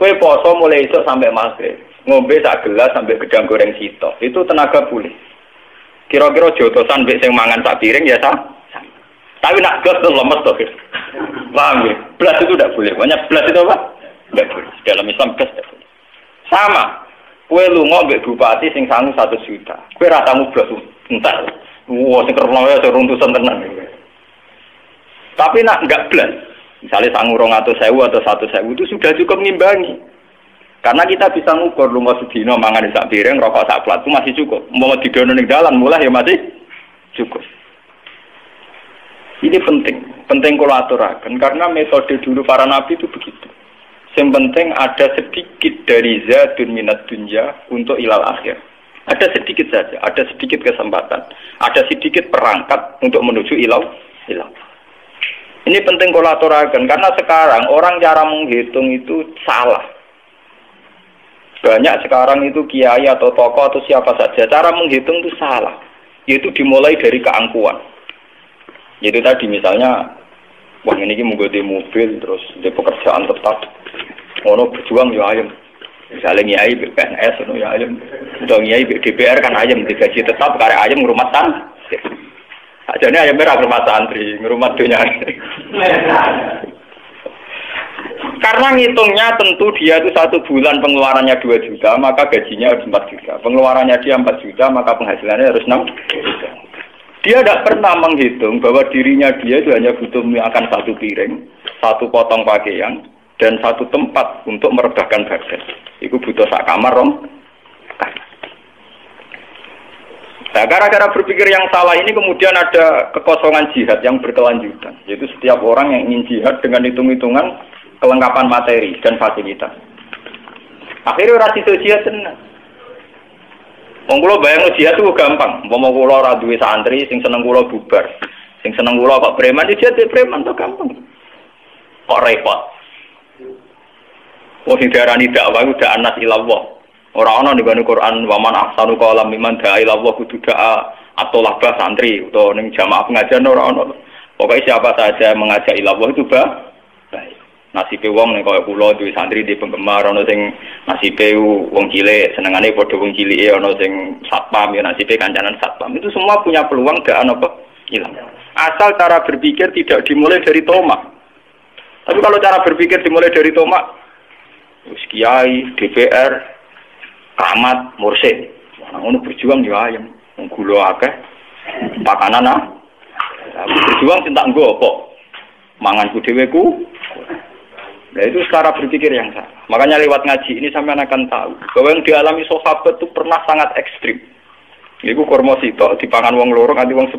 Kowe poso mulai esuk sampai maghrib, ngombe sak gelas sampai gedang goreng sitok. Itu tenaga pulih. Kira-kira jotosan mbek sing mangan sak piring ya sama. Tapi nak gas tuh lemes tuh. Paham ya? Blas itu tidak boleh. Banyak blas itu apa? Tidak boleh. Dalam Islam blas tidak boleh. Sama. Kue lunga mbek bupati sing sangu 1 juta. Kue ratamu blas entar. Wah, sing kerno ya runtusan tenan. Tapi nak enggak blas. Misalnya sangu 200.000 atau 100.000 itu sudah cukup ngimbangi. Karena kita bisa ngukur lunga sedina mangan sak piring, rokok sak plat itu masih cukup. Mau didono ning dalan mulai ya masih cukup. Ini penting kalau aturakan, karena metode dulu para nabi itu begitu. Yang penting ada sedikit dari zadun minat dunya untuk ilal akhir. Ada sedikit saja, ada sedikit kesempatan, ada sedikit perangkat untuk menuju ilal. Ini penting kalau aturakan, karena sekarang orang cara menghitung itu salah. Banyak sekarang itu kiai atau tokoh atau siapa saja, cara menghitung itu salah. Yaitu dimulai dari keangkuhan. Yaitu tadi misalnya, wah ini mengganti mobil, terus di pekerjaan tetap, ono berjuang ya ayam, misalnya nyai PNS, ono ya ayam, udah nyai DPR kan ayam, digaji tetap, karena ayam ngurmat santri, aja ini ayam merah ngurmat santri, ngurmat dunia. Karena ngitungnya tentu dia itu 1 bulan pengeluarannya 2 juta, maka gajinya harus 4 juta, pengeluarannya dia 4 juta, maka penghasilannya harus 6 juta. Dia tidak pernah menghitung bahwa dirinya dia itu hanya butuh makan 1 piring, 1 potong pakaian, dan 1 tempat untuk merebahkan badan. Itu butuh sak kamar, Nah, gara-gara berpikir yang salah ini kemudian ada kekosongan jihad yang berkelanjutan. Yaitu setiap orang yang ingin jihad dengan hitung-hitungan kelengkapan materi dan fasilitas. Akhirnya orang itu jihad tenang. Wong kula bayang jihad itu gampang. Umpama kula ora duwe santri sing seneng kula bubar. Sing seneng kula kok preman jihad preman to gampang. Kok repot. Wong sing diarani dakwah ku dak anas ilallah. Ora ana ning Quran wa man ahsanu qalam mimman da'a ilallah kudu da'a atau labah santri utawa ning jamaah pengajian ora ana. Pokoke siapa saja mengajak ilallah itu baik. Nasibe wong nek kaya kula duwe santri di penggemar ana sing nasibe wong cilik senengane padha wong cilike ana sing satpam ya nasibe kancanan satpam itu semua punya peluang gak ana apa ilang asal cara berpikir tidak dimulai dari tomak. Tapi kalau cara berpikir dimulai dari tomak wis kiai DPR keramat mursyid ngono berjuang yo ayem wong gula akeh pakanan berjuang cinta nggo apa manganku dheweku. Nah itu cara berpikir yang salah. Makanya lewat ngaji ini sampai akan tahu bahwa yang dialami sahabat itu pernah sangat ekstrim. Iku kurma sitok dipangan wong loro nganti wong 10.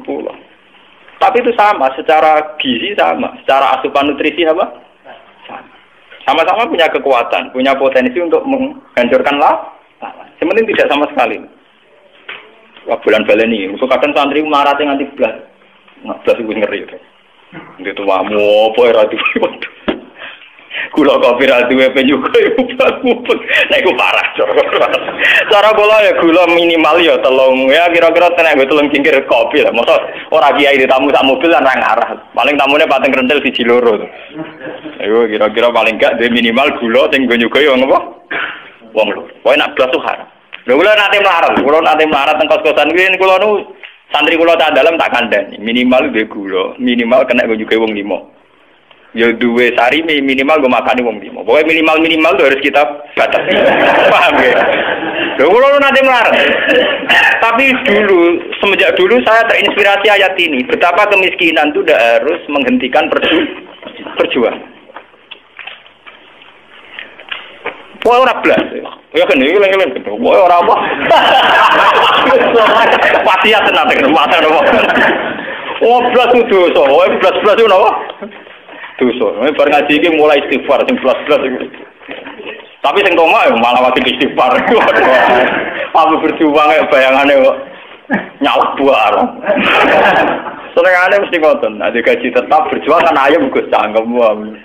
Tapi itu sama, secara gizi sama, secara asupan nutrisi apa? Sama-sama punya kekuatan, punya potensi untuk menghancurkan lawan. Sementing tidak sama sekali. Wah bulan baleni, untuk kadang santri marah nganti blas. Blas iku ngeri itu. Gitu wamu apa ora diwudu. Kula kopi ra duwe penyuga iku bagus. Nek iku parah cara kula ya gula minimal ya 3 ya kira-kira tenek nggo 3 cingkir kopi lah. Mosok ora kiai ditamu sak mobil lan ra ngarah. Paling tamune pateng rentil 1 loro. Iku kira-kira paling gak duwe minimal gula sing nggo nyuga ya ngopo? wong loro. Pokoke nak blas tuh haram. Lho kula nate melarat teng kos-kosan kuwi kula nu santri kula tak dalem tak kandhani, minimal duwe gula, minimal kena juga wong 5. Ya duwe sarimi minimal go makani wong 5. Pokoke minimal itu harus kita batasi. Paham ya? Lho kula nu nate melarat. Tapi semenjak dulu saya terinspirasi ayat ini, betapa kemiskinan itu tidak harus menghentikan perjuangan. Wah ora blas. Ya kan iki leng-leng gitu. Wah ora apa. Wasiat tenan nek mata apa. Oh blas dosa. Oh blas itu napa? Dosa. Bar ngaji iki mulai istighfar sing blas-blas iki. Tapi sing toma ya malah wajib istighfar. Apa berjuang ya bayangane kok nyalak buar. Senengane mesti ngoten. Nek gaji tetap berjuang kan ayo Gus cangkem wae.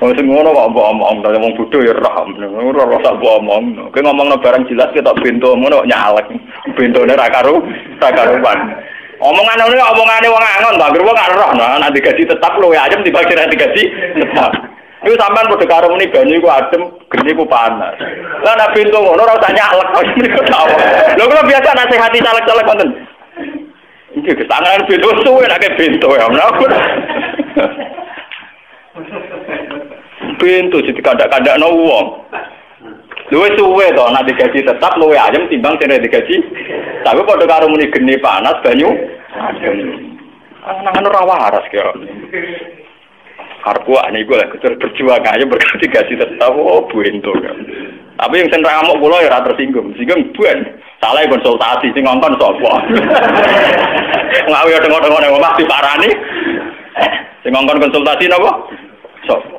Oh sing ngono kok mbok omong, wong bodho ya roh. Ora rasa mbok omong. Kowe ngomongno barang jelas ketok bento ngono kok nyalek. Bentone ra karuan. Omongane wong angon ta, wong gak roh. Nah, nek digaji tetap luwe ayem dibagi nek digaji tetap. Iku sampean padha karo muni banyu iku adem, geni ku panas. Lah nek bento ngono ora usah nyalek kok mriko tau. Lho kula biasa nasihati caleg-caleg wonten. Iki ketangan bento suwe nek bento ya. Pintu jadi kadang-kadang wong. Luwe suwe to nek digaji tetap luwe ayem timbang sing digaji. Tapi padha karo muni geni panas banyu adem. Nang ora waras kaya. Karku ane iku lek berjuang aja berganti gaji tetap buento kan. Tapi yang seneng ngamuk kula ya ora tersinggung. Singgung buan. Salah konsultasi sing ngongkon sapa. Ngawi yo tengok-tengok nek omah diparani. Sing ngongkon konsultasi napa? Sapa?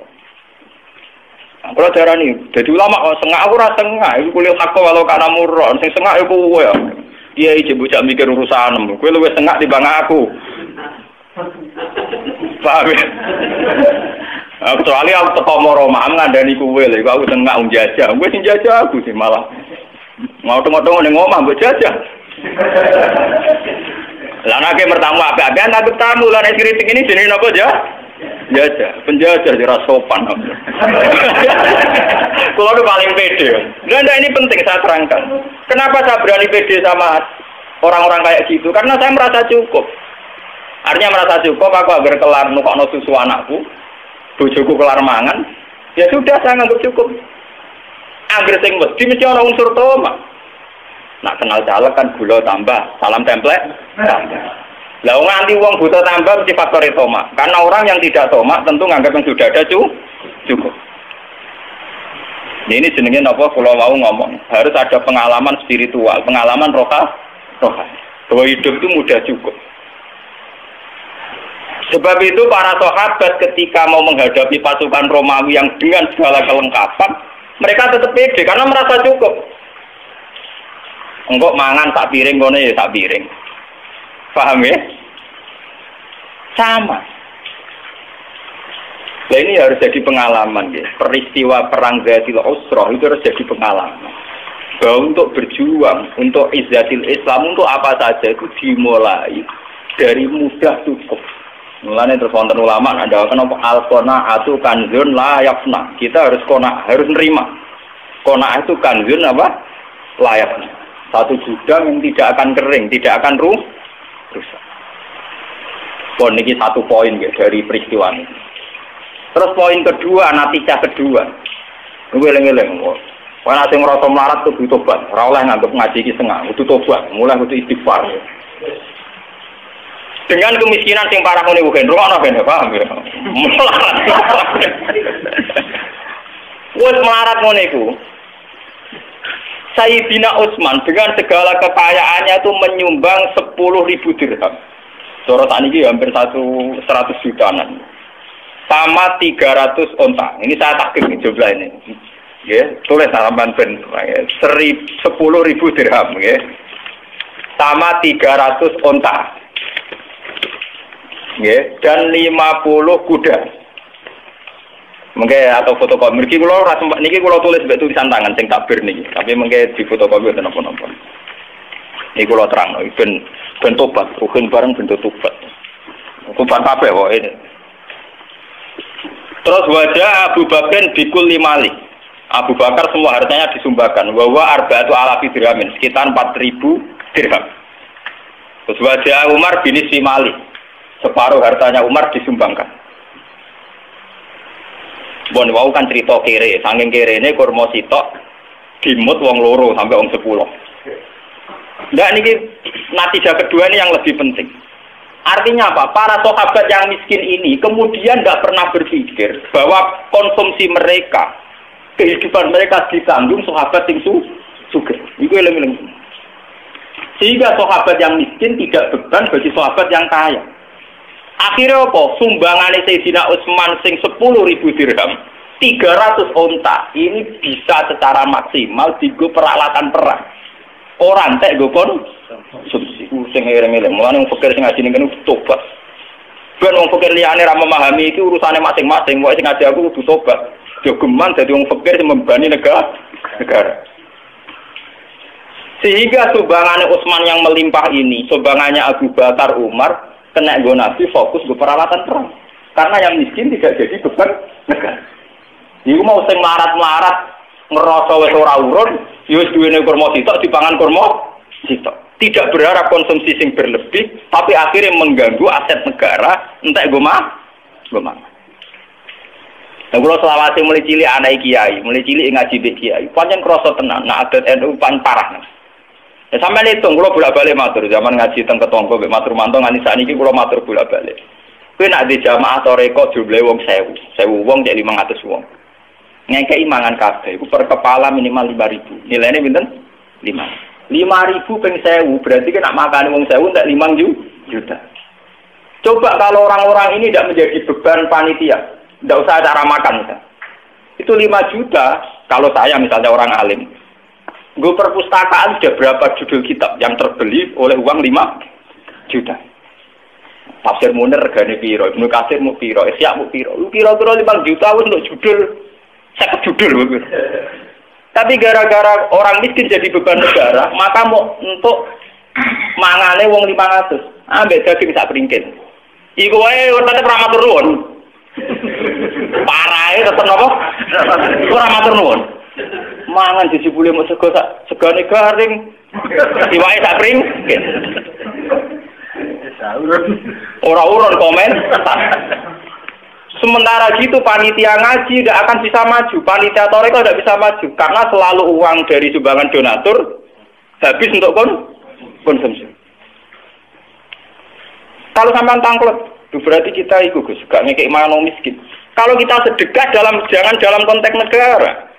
Kalau darah ni, jadi ulama kok sengak aku rasa sengak. Iku kuliah hakko walau kana murron, sing sengak iku kowe ya. Iya iki bocah mikir urusanmu. Kowe luwih sengak timbang aku. Paham ya? Kecuali aku teko moro mam ngandani kowe lho, iku aku sengak wong jajah. Kowe sing jajah aku sih malah. Mau tengok-tengok ning omah mbok jajah. Lah nek mertamu apik-apian tak tamu lah nek kritik ini jenenge napa ya? Jajah, penjajah ora sopan. Kalau itu paling pede. Dan ini penting saya terangkan. Kenapa saya berani pede sama orang-orang kayak gitu? Karena saya merasa cukup. Artinya merasa cukup, aku agar kelar nukokno susu anakku, bojoku kelar mangan, ya sudah saya anggap cukup. Angger sing mesti ana unsur toma. Nak kenal caleg kan gula tambah, salam template tambah. Lah nganti wong buta tambah mesti faktor toma. Karena orang yang tidak toma tentu nganggap yang sudah ada cukup. Ini jenenge napa kula mau ngomong, harus ada pengalaman spiritual, pengalaman rohani. Bahwa hidup itu mudah cukup. Sebab itu para sahabat ketika mau menghadapi pasukan Romawi yang dengan segala kelengkapan, mereka tetap pede karena merasa cukup. Engkok mangan tak piring kono ya tak piring. Paham ya? Sama. Nah ini harus jadi pengalaman ya. Peristiwa perang Zatil Usrah itu harus jadi pengalaman. Bahwa untuk berjuang, untuk izzatil Islam, untuk apa saja itu dimulai dari mudah cukup. Mulanya terus wonten ulama ada kenapa al-qanaatu kanzun la yafna. Kita harus harus nerima. Qanaah itu kanzun apa? Layak. Satu gudang yang tidak akan kering, tidak akan rusak. Ini satu poin ya, dari peristiwa ini. Terus poin kedua, natijah kedua. Ngeleng-ngeleng. Wah, nasi ngerasa melarat itu butuh tobat. Ora oleh nganggep ngaji iki sengak, butuh tobat. Mulai butuh istighfar. Dengan kemiskinan sing parah ngene bukan rono ben paham ya. Melarat. Wes melarat ngene iku. Sayyidina Utsman dengan segala kekayaannya itu menyumbang 10.000 dirham. Sorotan ini hampir 100 jutaan. Sama 300 onta. Ini saya takdir jumlah ini. Ya, tulis halaman ben 10.000 dirham, ya. Sama 300 onta. Ya, dan 50 kuda. Mungkin atau fotokopi. Niki kalau tulis mbek tulisan tangan sing takbir niki. Tapi mungkin di fotokopi enten apa-apa. Niki kalau terang ben tobat, bukan bareng bentuk tobat. Tobat kabeh kok ini. Terus wajah Abu Bakar bikul limali. Abu Bakar semua hartanya disumbangkan. Bahwa arba'atu alafi dirhamin, sekitar 4.000 dirham. Terus wajah Umar bin Simali, separuh hartanya Umar disumbangkan. Bon wau kan cerita kere, saking kerene kurma sitok dimut wong loro sampai wong 10. Nah ini natijah kedua ini yang lebih penting. Artinya apa? Para sahabat yang miskin ini kemudian nggak pernah berpikir bahwa konsumsi mereka, kehidupan mereka ditanggung sahabat yang sugih. Itu eleng-eleng. Sehingga sahabat yang miskin tidak beban bagi sahabat yang kaya. Akhirnya apa? Sumbangannya Sayyidina Utsman sing 10.000 dirham, 300 onta. Ini bisa secara maksimal digo peralatan perang. Orang tek go konsumsi. Sing ngereng-ngereng. Mulane wong fakir sing ngaji ning kene tobat. Ben wong fakir liyane ra memahami iki urusane masing-masing. Wae sing ngaji aku kudu tobat. Jogeman dadi wong fakir sing membani negara. Sehingga sumbangannya Utsman yang melimpah ini, sumbangannya Abu Bakar, Umar, kena go Nabi fokus ke peralatan perang. Karena yang miskin tidak jadi beban negara. Iku mau sing melarat-melarat ngerasa wis ora urun, ya wis duwene kurma sitok dipangan kurma sitok. Tidak berharap konsumsi sing berlebih, tapi akhirnya mengganggu aset negara, entek go mah. Nah, kalau selawase mulai cilik anak kiai, mulai cilik ngaji be kiai, pancen krasa tenan, nah adat NU pan parah. Ya sampeyan hitung kula bolak-balik matur zaman ngaji teng ketangga mek matur mantong nganti sakniki kula matur bolak-balik. Kuwi nek di jamaah toreko jumlahe wong 1000 wong cek 500 wong. Ngekeki mangan kabeh iku per kepala minimal 5.000. Nilainya pinten? 5.000 ping 1000 berarti kan nak makane wong 1000 entek 5 juta. Coba kalau orang-orang ini tidak menjadi beban panitia, tidak usah cara makan misalnya. Itu 5 juta kalau saya misalnya orang alim. Gue perpustakaan sudah berapa judul kitab yang terbeli oleh uang 5 juta. Tafsir Munir regane piro, Ibnu Katsir mu piro, Ihya mu piro. Lu kira-kira 5 juta wis untuk judul 50 judul. Tapi gara-gara orang miskin jadi beban negara, maka mau untuk mangane wong 500. Ambek daging sak pringkil. Iku wae tetep ra matur nuwun. Parahe tetep napa? Ora matur nuwun. Mangan dijebule mok sego segane garing. Iwake sak pringkil. Ora urun komen. Sementara gitu panitia ngaji tidak akan bisa maju, panitia toreko tidak bisa maju karena selalu uang dari sumbangan donatur habis untuk konsumsi. Kalau sampai tangklet, itu berarti kita ikut Gus, gak ngekek mangan miskin. Kalau kita sedekah jangan dalam konteks negara.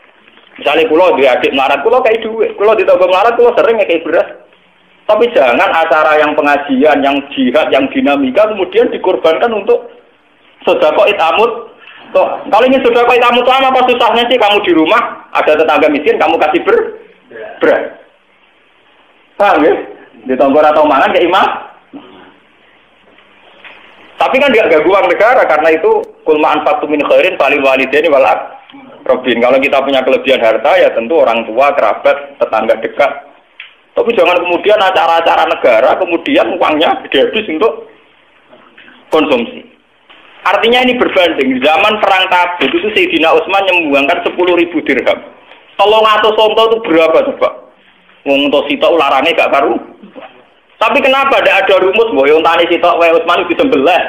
Misalnya kulo di adik melarat, kulo kayak duit, kulo di toko melarat, kulo sering ngekek beras. Tapi jangan acara yang pengajian, yang jihad, yang dinamika kemudian dikorbankan untuk sedekah itamut. Kalau ini sedekah itamut apa susahnya sih kamu di rumah ada tetangga miskin kamu kasih beras. Paham ya? Di tonggo atau mangan ke imam. Tapi kan tidak ganggu uang negara karena itu kul ma'anfaqtum min khairin falil walidaini wal aqrabin. Kalau kita punya kelebihan harta ya tentu orang tua, kerabat, tetangga dekat. Tapi jangan kemudian acara-acara negara kemudian uangnya habis untuk konsumsi. Artinya ini berbanding. Zaman perang Tabuk itu Sayyidina Utsman menyumbangkan 10.000 dirham. Kalau ngatur sonto itu berapa coba? Wong to sitok ularane gak karu. Tapi kenapa tidak ada rumus bahwa yang tani sitok wae Utsman itu disembelih.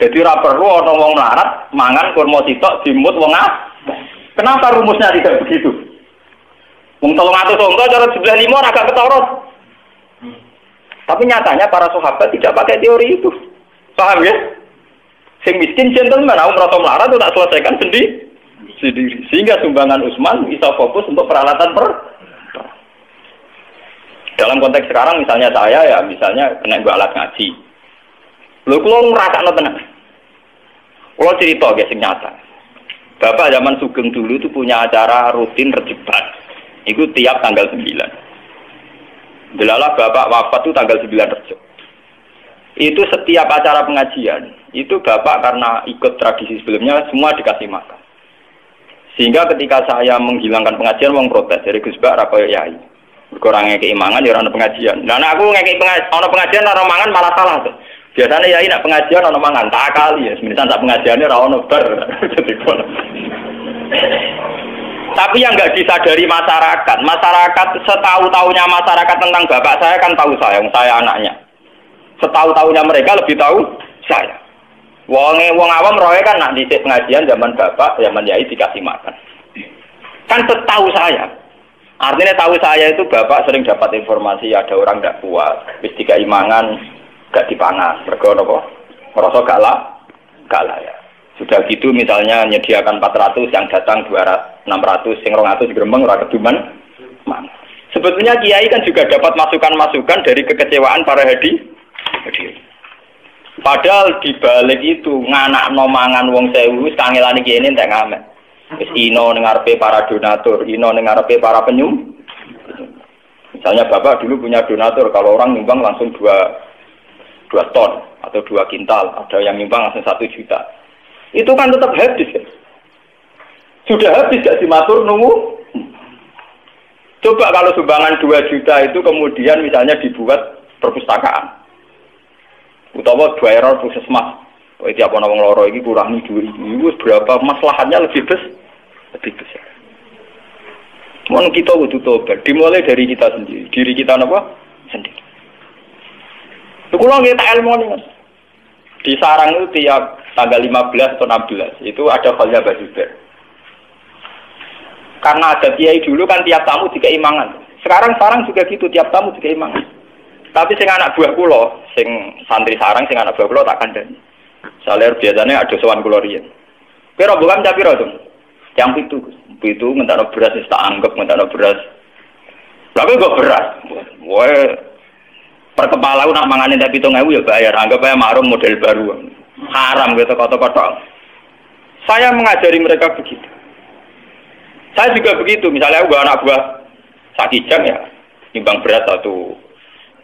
Jadi ora perlu ana wong melarat mangan kurma sitok dimut wong Kenapa rumusnya tidak begitu? Wong 300 sonto cara 15 agak ketorot. Tapi nyatanya para sahabat tidak pakai teori itu. Paham ya? Sing miskin gentleman, aku merasa melarat itu tak selesaikan sendiri. Sehingga sumbangan Utsman bisa fokus untuk peralatan Dalam konteks sekarang misalnya saya ya misalnya kena gue alat ngaji. Lho kula ngrasakno tenan. Kula cerita guys sing nyata. Bapak zaman Sugeng dulu itu punya acara rutin rejeban. Itu tiap tanggal 9. Delalah bapak wafat itu tanggal 9 Rejab. Itu setiap acara pengajian, itu bapak karena ikut tradisi sebelumnya semua dikasih makan. Sehingga ketika saya menghilangkan pengajian, wong protes dari Gus Bak ra koyo yai. Kurangnya keimangan ya orang pengajian. Nah aku ngekei pengajian orang mangan malah salah tuh. Biasanya yai nak pengajian orang mangan tak kali ya. Sebenarnya tak pengajiannya ra ono bar. Tapi yang nggak disadari masyarakat setahu-tahunya masyarakat tentang bapak saya kan tahu saya anaknya. Setahu-tahunya mereka lebih tahu saya. Wong awam roe kan nak dicek pengajian zaman bapak, zaman yai dikasih makan. Kan setahu saya. Artinya tahu saya itu bapak sering dapat informasi ada orang tidak kuat, wis dikai mangan gak dipangan, mergo napa? Ngerasa gak layak. Sudah gitu misalnya menyediakan 400 yang datang 600 yang 200 digremeng ora keduman mana. Sebetulnya kiai kan juga dapat masukan-masukan dari kekecewaan para hadir. Padahal di balik itu nganakno mangan wong 1000 wis kangelane kiai ini entek ngamet. Wis ino ning ngarepe para donatur, ino ning ngarepe para penyum. Misalnya Bapak dulu punya donatur, kalau orang nyumbang langsung 2 ton atau 2 kintal, ada yang nyumbang langsung 1 juta. Itu kan tetap habis kan? Sudah habis gak dimatur nunggu? Coba kalau sumbangan 2 juta itu kemudian misalnya dibuat perpustakaan. Utawa 2 error puskesmas. Oh, tiap ana wong loro iki kurangi duit iki berapa maslahatnya lebih besar. Mohon kita kudu tobat, dimulai dari kita sendiri. Diri kita napa? Sendiri. Kulo nggih tak ilmu nih. Di sarang itu tiap tanggal 15 atau 16 itu ada khalya bajuber. Karena ada kiai dulu kan tiap tamu dikei mangan. Sekarang sarang juga gitu, tiap tamu dikei mangan. Tapi sing anak buah kula, sing santri sarang sing anak buah kula tak kandhani. Saler biasanya ada sowan kula riyen. Piro bukan capiro to? Yang itu ngentakno beras wis tak anggap ngentakno beras. Tapi kok beras. Woe per kepala nak mangane tak 7.000 ya bayar, anggap aja marung model baru. Haram gitu kata-kata. Saya mengajari mereka begitu. Saya juga begitu, misalnya aku anak buah sakijang ya, nimbang berat atau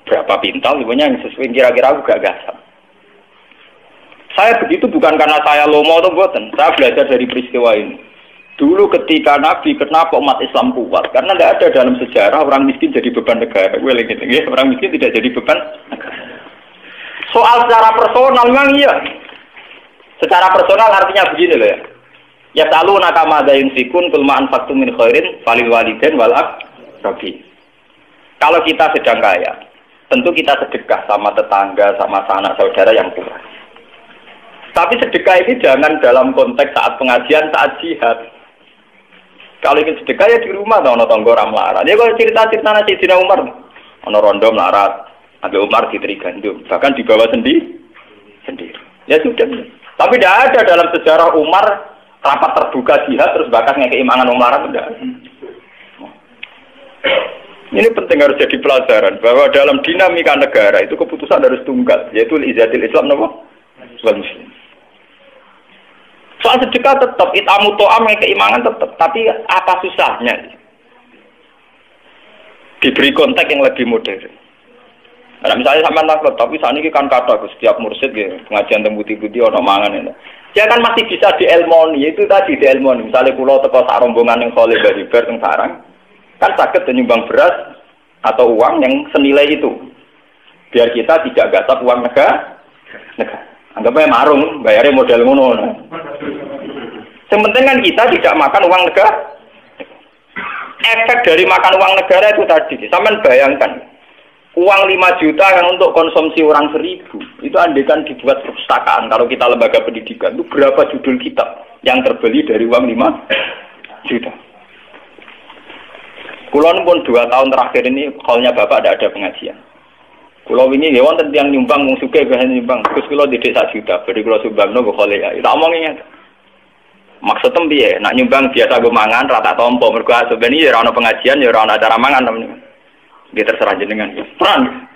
berapa pintal, sebenarnya yang sesuai kira-kira aku gak gasam. Saya begitu bukan karena saya lomo atau boten, saya belajar dari peristiwa ini. Dulu ketika Nabi, kenapa umat Islam kuat? Karena tidak ada dalam sejarah orang miskin jadi beban negara. Orang miskin tidak jadi beban negara. Soal secara personal memang iya. Secara personal artinya begini loh ya. Ya talu nakama dayin fikun kulmaan faktum min khairin falil waliden wal aqrabi. Kalau kita sedang kaya, tentu kita sedekah sama tetangga, sama sanak saudara yang kurang. Tapi sedekah ini jangan dalam konteks saat pengajian, saat jihad. Kalau ingin sedekah ya di rumah, ada tonggo melarat. Ya kalau cerita-cerita nasi Sayyidina Umar, ada rondo melarat, ada Umar diteri gandum, bahkan dibawa sendiri. Ya sudah. Tapi tidak ada dalam sejarah Umar rapat terbuka jihad terus bahkan ngekeimangan melarat tidak. Ini penting harus jadi pelajaran bahwa dalam dinamika negara itu keputusan harus tunggal, yaitu izatil Islam nopo wal muslim. Soal sedekah tetap, itamu to'am yang keimangan tetap, tapi apa susahnya? Diberi konteks yang lebih modern. Nah, misalnya sampai takut, tapi saat ini kan kata setiap mursyid ya, pengajian putih-putih orang mangan ini. Dia kan masih bisa dielmoni, itu tadi dielmoni. Misalnya pulau teko sak rombongan yang soleh dari ber teng sarang, kan sakit menyumbang beras atau uang yang senilai itu. Biar kita tidak gasap uang negara. Anggapnya marung, bayarnya model ngono. Yang penting kan kita tidak makan uang negara. Efek dari makan uang negara itu tadi, sampean bayangkan. Uang 5 juta yang untuk konsumsi orang 1000, itu andaikan dibuat perpustakaan, kalau kita lembaga pendidikan, itu berapa judul kitab yang terbeli dari uang 5 juta. Kulon pun 2 tahun terakhir ini, halnya Bapak tidak ada pengajian. Kulo wingi ya wonten tiyang nyumbang wong sugih bahan nyumbang. Terus kulo didik 1 juta, bari kulo sumbangno go khole ya. Tak omongi ngene. Maksudem piye? Nak nyumbang biasa go mangan rata tompo mergo sebenarnya ya ora ono pengajian ya ora ono acara mangan temen. Nggih terserah jenengan. Pran.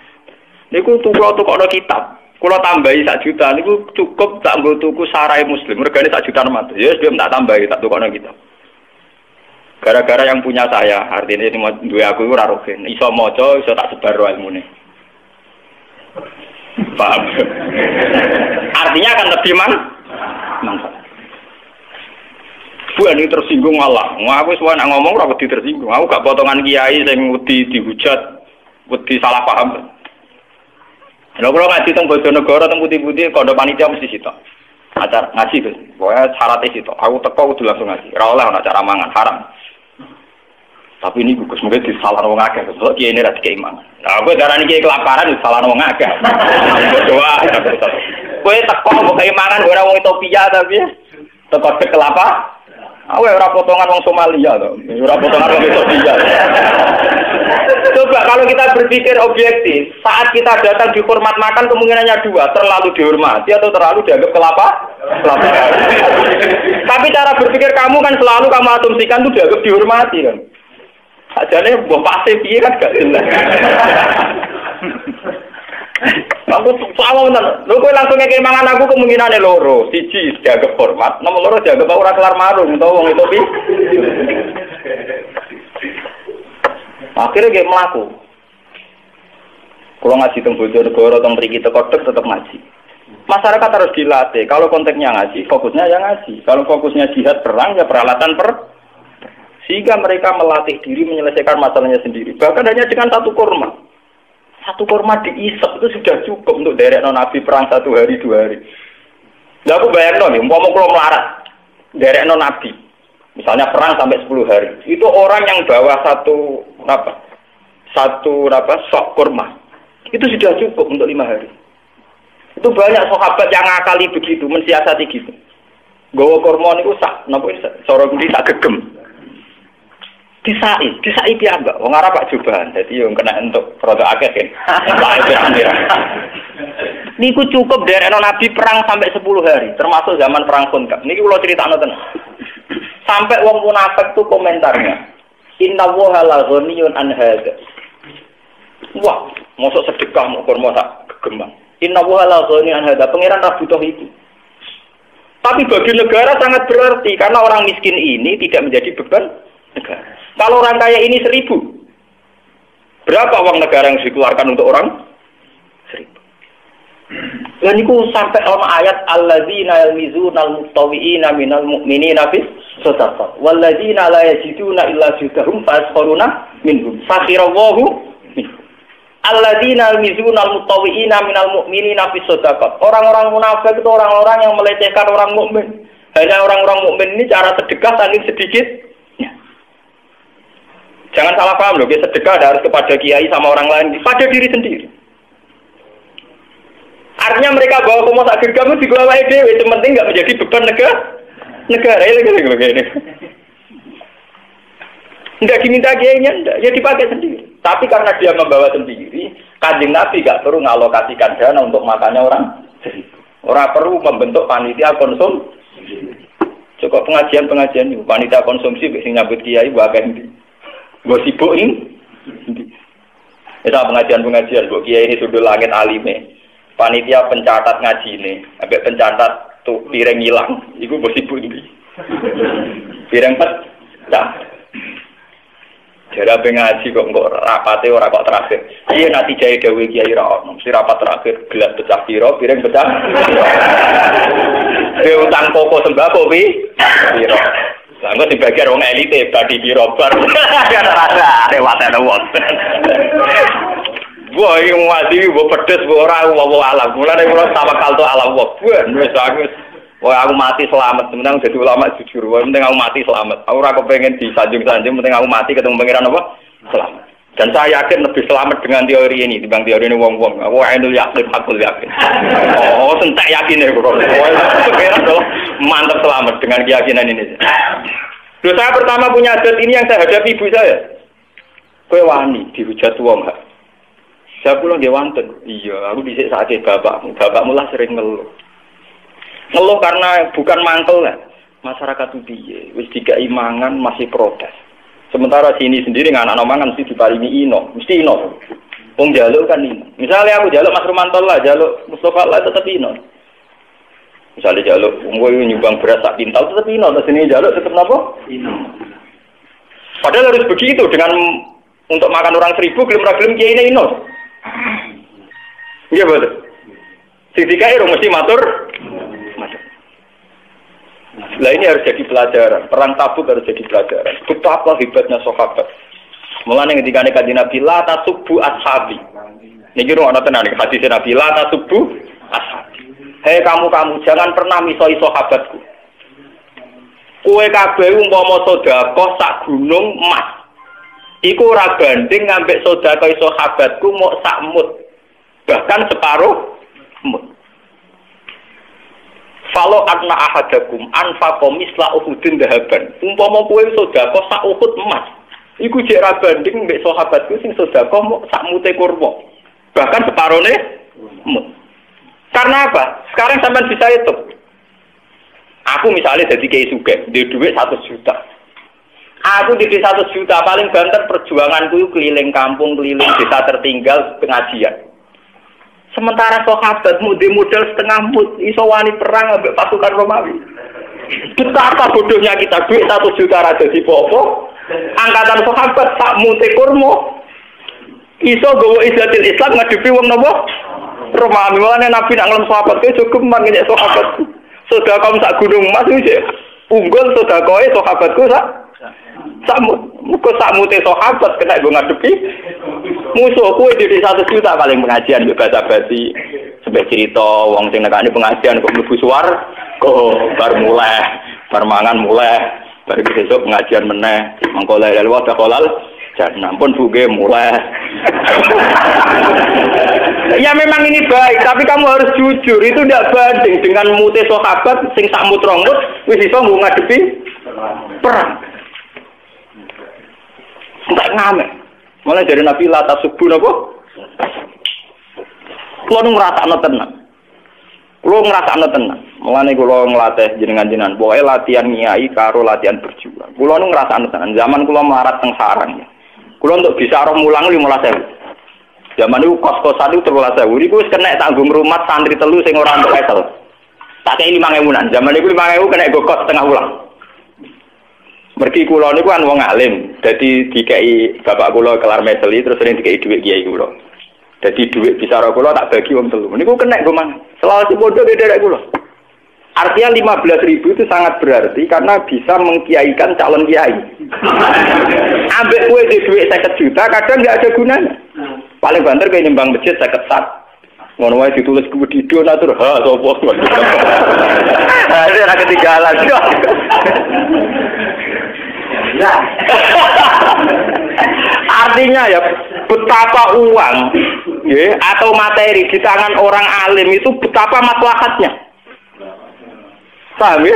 Niku tuku-tukokno kitab. Kulo tambahi 1 juta niku cukup tak nggo tuku sarai muslim. Regane 1 juta nemat. Ya wis tak tambahi tak tukokno kitab. Gara-gara yang punya saya, artinya ini duwe aku ora rogen. Iso maca, iso tak sebar ilmune. Paham? Artinya akan lebih manfaat. Bu ini tersinggung Allah. Aku suwe nak ngomong ora wedi tersinggung. Aku gak potongan kiai sing wedi dihujat, wedi salah paham. Lha kula ngaji teng Bojonegoro teng putih-putih kondo panitia mesti sitok. Acara ngaji to. Pokoke syaratnya sitok. Aku teko kudu langsung ngaji. Ora oleh ana acara mangan, haram. Tapi ini gugus mungkin disalahkan wong akeh. Kok kiai ini ra dikeimangan. Nah, kowe darani kiai kelaparan disalahkan wong akeh. Doa. Kowe teko mbok keimangan ora wong Ethiopia tapi teko kelapa. Ora potongan wong Somalia to. Ora potongan wong Ethiopia. Coba kalau kita berpikir objektif, saat kita datang dihormat makan kemungkinannya dua, terlalu dihormati atau terlalu dianggap kelapa. Tapi cara berpikir kamu kan selalu kamu asumsikan itu dianggap dihormati kan. Ajane mbok pasti piye kan gak jelas. Aku sama bener. Lho kowe langsung ngekek mangan aku kemungkinane loro. Siji dianggap hormat, nomor loro dianggap ora kelar marung utawa wong itu pi. Akhirnya kayak melaku. Kalau ngaji teng Bojonegoro teng mriki teko tetap ngaji. Masyarakat harus dilatih. Kalau konteksnya ngaji, fokusnya ya ngaji. Kalau fokusnya jihad perang ya peralatan sehingga mereka melatih diri menyelesaikan masalahnya sendiri. Bahkan hanya dengan satu kurma. Satu kurma diisep itu sudah cukup untuk derek Nabi perang 1 hari 2 hari. Lah aku bayangno nih, umpama kula melarat derek Nabi. Misalnya perang sampai 10 hari. Itu orang yang bawa satu sok kurma. Itu sudah cukup untuk 5 hari. Itu banyak sahabat yang ngakali begitu, mensiasati gitu. Gawa kurma niku sak napa cara ngendi sak gegem. Disai piyambak. Wong Arab Pak Jubahan. Dadi yo kena entuk rada akeh kan. Niku cukup derekno Nabi perang sampai 10 hari, termasuk zaman perang Khandaq. Niki kula critakno tenan. Sampai wong munafik tuh komentarnya. Inna woha la ghaniyun an hadza. Wah, mosok sedekah mau kurma tak gegembang. Inna woha la ghaniyun an hadza. Pangeran ra butuh itu. Tapi bagi negara sangat berarti karena orang miskin ini tidak menjadi beban negara. Kalau orang kaya ini 1.000, berapa uang negara yang dikeluarkan untuk orang? 1.000. Dan itu sampai dalam ayat alladzina yalmizuna al-mutawwi'ina minal mu'minina fis shadaqah walladzina la yajiduna illa judahum fasqaruna minhum sakhirallahu minhum. Alladzina yalmizuna al-mutawwi'ina minal mu'minina fis shadaqah. Orang-orang munafik itu orang-orang yang melecehkan orang mukmin. Hanya orang-orang mukmin ini cara sedekah saking sedikit. Jangan salah paham loh, sedekah harus kepada kiai sama orang lain, pada diri sendiri. Artinya mereka bawa pemosak gergamu di gawai dewe, itu penting nggak menjadi beban negara ini. Nggak diminta kiainya, ya dipakai sendiri. Tapi karena dia membawa sendiri, Kanjeng Nabi nggak perlu ngalokasikan dana untuk makannya orang. Orang perlu membentuk panitia konsumsi. Cukup pengajian panitia konsumsi, biasanya nyambut kiai, bahkan gue sibuk ini. Itu pengajian bu kiai ini sudah langit alime. Panitia pencatat ngaji ini, sampai pencatat tuh piring hilang. Iku gue sibuk ini. Piring pecah. Jadi apa ngaji kok rapate ora kok terakhir. Iya nanti jahit dewi kiai rawon. Si rapat terakhir gelas pecah piro, piring pecah. Dia utang pokok sembako piro. Anggo dibagian wong elite badi birobar. Rasa lewat wong. Wah, iki ngaji mbok pedes mbok ora alam. Mulane kula tawakal to ala Allah. Wis aku mati selamat, menang jadi ulama jujur. Penting aku mati selamat. Aku ora kepengin disanjung-sanjung, penting aku mati ketemu pangeran apa? Selamat. Dan saya yakin lebih selamat dengan teori ini dibanding teori ini wong-wong. Aku ainul yakin, hakul yakin. Oh, sentak yakin ya bro. Mantap selamat dengan keyakinan ini. Loh, saya pertama punya adat ini yang saya hadapi ibu saya. Kowe wani dihujat wong gak? Saya pulang dia wonten. Iya, aku dhisik sakit bapakmu. Bapakmu lah sering ngeluh. Ngeluh karena bukan mangkel lah. Masyarakat itu piye? Wis dikai mangan masih protes. Sementara sini sendiri anak-anak mangan mesti diparingi ino, mesti ino. Wong jaluk kan ino. Misalnya aku jaluk Mas Rumanto lah, jaluk Mustafa lah tetap ino. Misalnya jaluk wong nyumbang beras sak pintal tetap ino, terus ini jaluk tetap napa? Ino. Padahal harus begitu dengan untuk makan orang 1.000 gelem kiai ini ino. Iya betul. Sing dikai mesti matur. Nah ini harus jadi pelajaran. Perang Tabuk harus jadi pelajaran. Betapa hebatnya sahabat. Mulane ketika Kanjeng Nabi la tasubbu ashabi. Niki ruang ana tenan hadis Nabi la tasubbu ashabi. Hei kamu jangan pernah misoi sahabatku. Kowe kabeh umpama sedekah sak gunung emas. Iku ora banding ngambek sedekah sahabatku mau sak mut. Bahkan separuh mut. Falo anna ahadakum anfaqa misla uhudin dahaban. Umpama kowe sedekah sak uhud emas. Iku jek ra banding mbek sahabatku sing sedekah mok sak mute kurma. Bahkan separone mut. Karena apa? Sekarang sampean bisa hitung. Aku misalnya jadi kiai sugih, duwe duit 100 juta. Aku di 100 juta paling banter perjuanganku keliling kampung, keliling desa tertinggal pengajian. Sementara sahabatmu di modal setengah mut, iso wani perang ambek pasukan Romawi. Betapa bodohnya kita, duit 1 juta ra dadi popo. Angkatan sahabat sak mute kurma. Iso gowo izatil Islam ngadepi wong napa? Romawi. Mulane Nabi nak ngelem sahabat kowe cukup mangke sahabat. Sedekah sak gunung emas iki unggul sedekahe sahabatku sak muga sak mute sahabat kena go ngadepi musuh kowe di 1 juta paling pengajian mbek basa-basi sampai cerita wong sing nekani pengajian kok mlebu swarga bar mulai bar mangan mulai bar besok pengajian meneh mengko lha wa kolal jangan pun buge mulai. Ya memang ini baik, tapi kamu harus jujur. Itu tidak banding dengan mute sahabat sing samut ronggut wis iso ngadepi perang. Enggak ngamek. Mulai dari Nabi la tasubbu napa? Kulo ngrasakno tenan. Kulo ngrasakno tenan. Mulane kulo nglatih jenengan-jenengan, pokoke latihan nyai karo latihan berjuang. Kulo ngrasakno tenan. Zaman kulo melarat teng sarang. Kulo untuk bisa roh mulang 15.000. Zaman itu kos-kosan itu 13.000. Iku wis kena tanggung rumah santri telu sing ora entuk esel. Tak kei 5.000-an. Zaman iku 5.000 kena go kos setengah ulang. Mergi kula niku kan wong alim. Dadi dikei bapak kula kelar meseli terus sering dikei dhuwit kiai kula. Dadi dhuwit bisa ro kula tak bagi wong telu. Niku kena go mang. Selawase padha derek kula. Artinya 15.000 itu sangat berarti karena bisa mengkiaikan calon kiai. Ambek kue di duit 50 juta kadang nggak ada gunanya. Paling banter kayak nyembang masjid 50 sat. Ngono wae ditulis kuwidido natur ha sapa. Ada ra ketinggalan. Nah. Artinya ya betapa uang ya, atau materi di tangan orang alim itu betapa maslahatnya. Paham ya?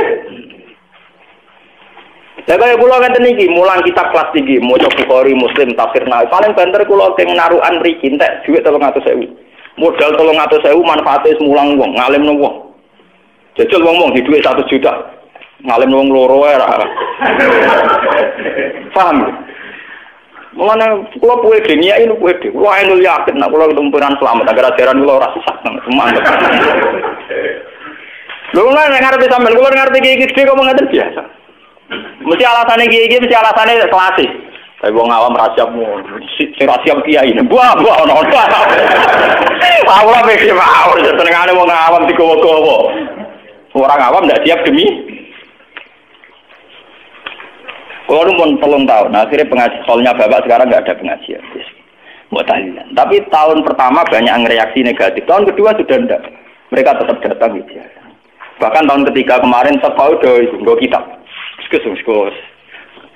Lah kaya kula ngeten iki, mulang kitab kelas tinggi, maca Bukhari, Muslim, tafsir Nawawi. Paling banter kula teng narukan mriki entek dhuwit 300.000. Modal 300.000 manfaate mulang wong, ngalimno wong. Jajal wong-wong di dhuwit 1 juta. Ngalimno wong loro wae ra. Paham? Mulane kula kuwe dengiyai niku kuwe dhewe. Kula enul yakin nek kula ketumpuran selamat agar ajaran kula ora sesat nang semangat. Lho nek ngarepe sampean kula ngerti iki dhewe kok ngoten biasa. Mesti alasane iki mesti alasane klasik. Kayak wong awam rasiapmu, sing rasiap kiai. Buah ono. Ora pede wae senengane wong awam digowo-gowo. Orang awam ndak siap demi. Kalau pun 3 tahun, akhirnya pengajian, soalnya bapak sekarang nggak ada pengajian, mau tahlilan. Tapi tahun pertama banyak yang reaksi negatif, tahun kedua sudah enggak. Mereka tetap datang gitu ya. Bahkan tahun ketiga kemarin sepau udah nggak kitab, sekus.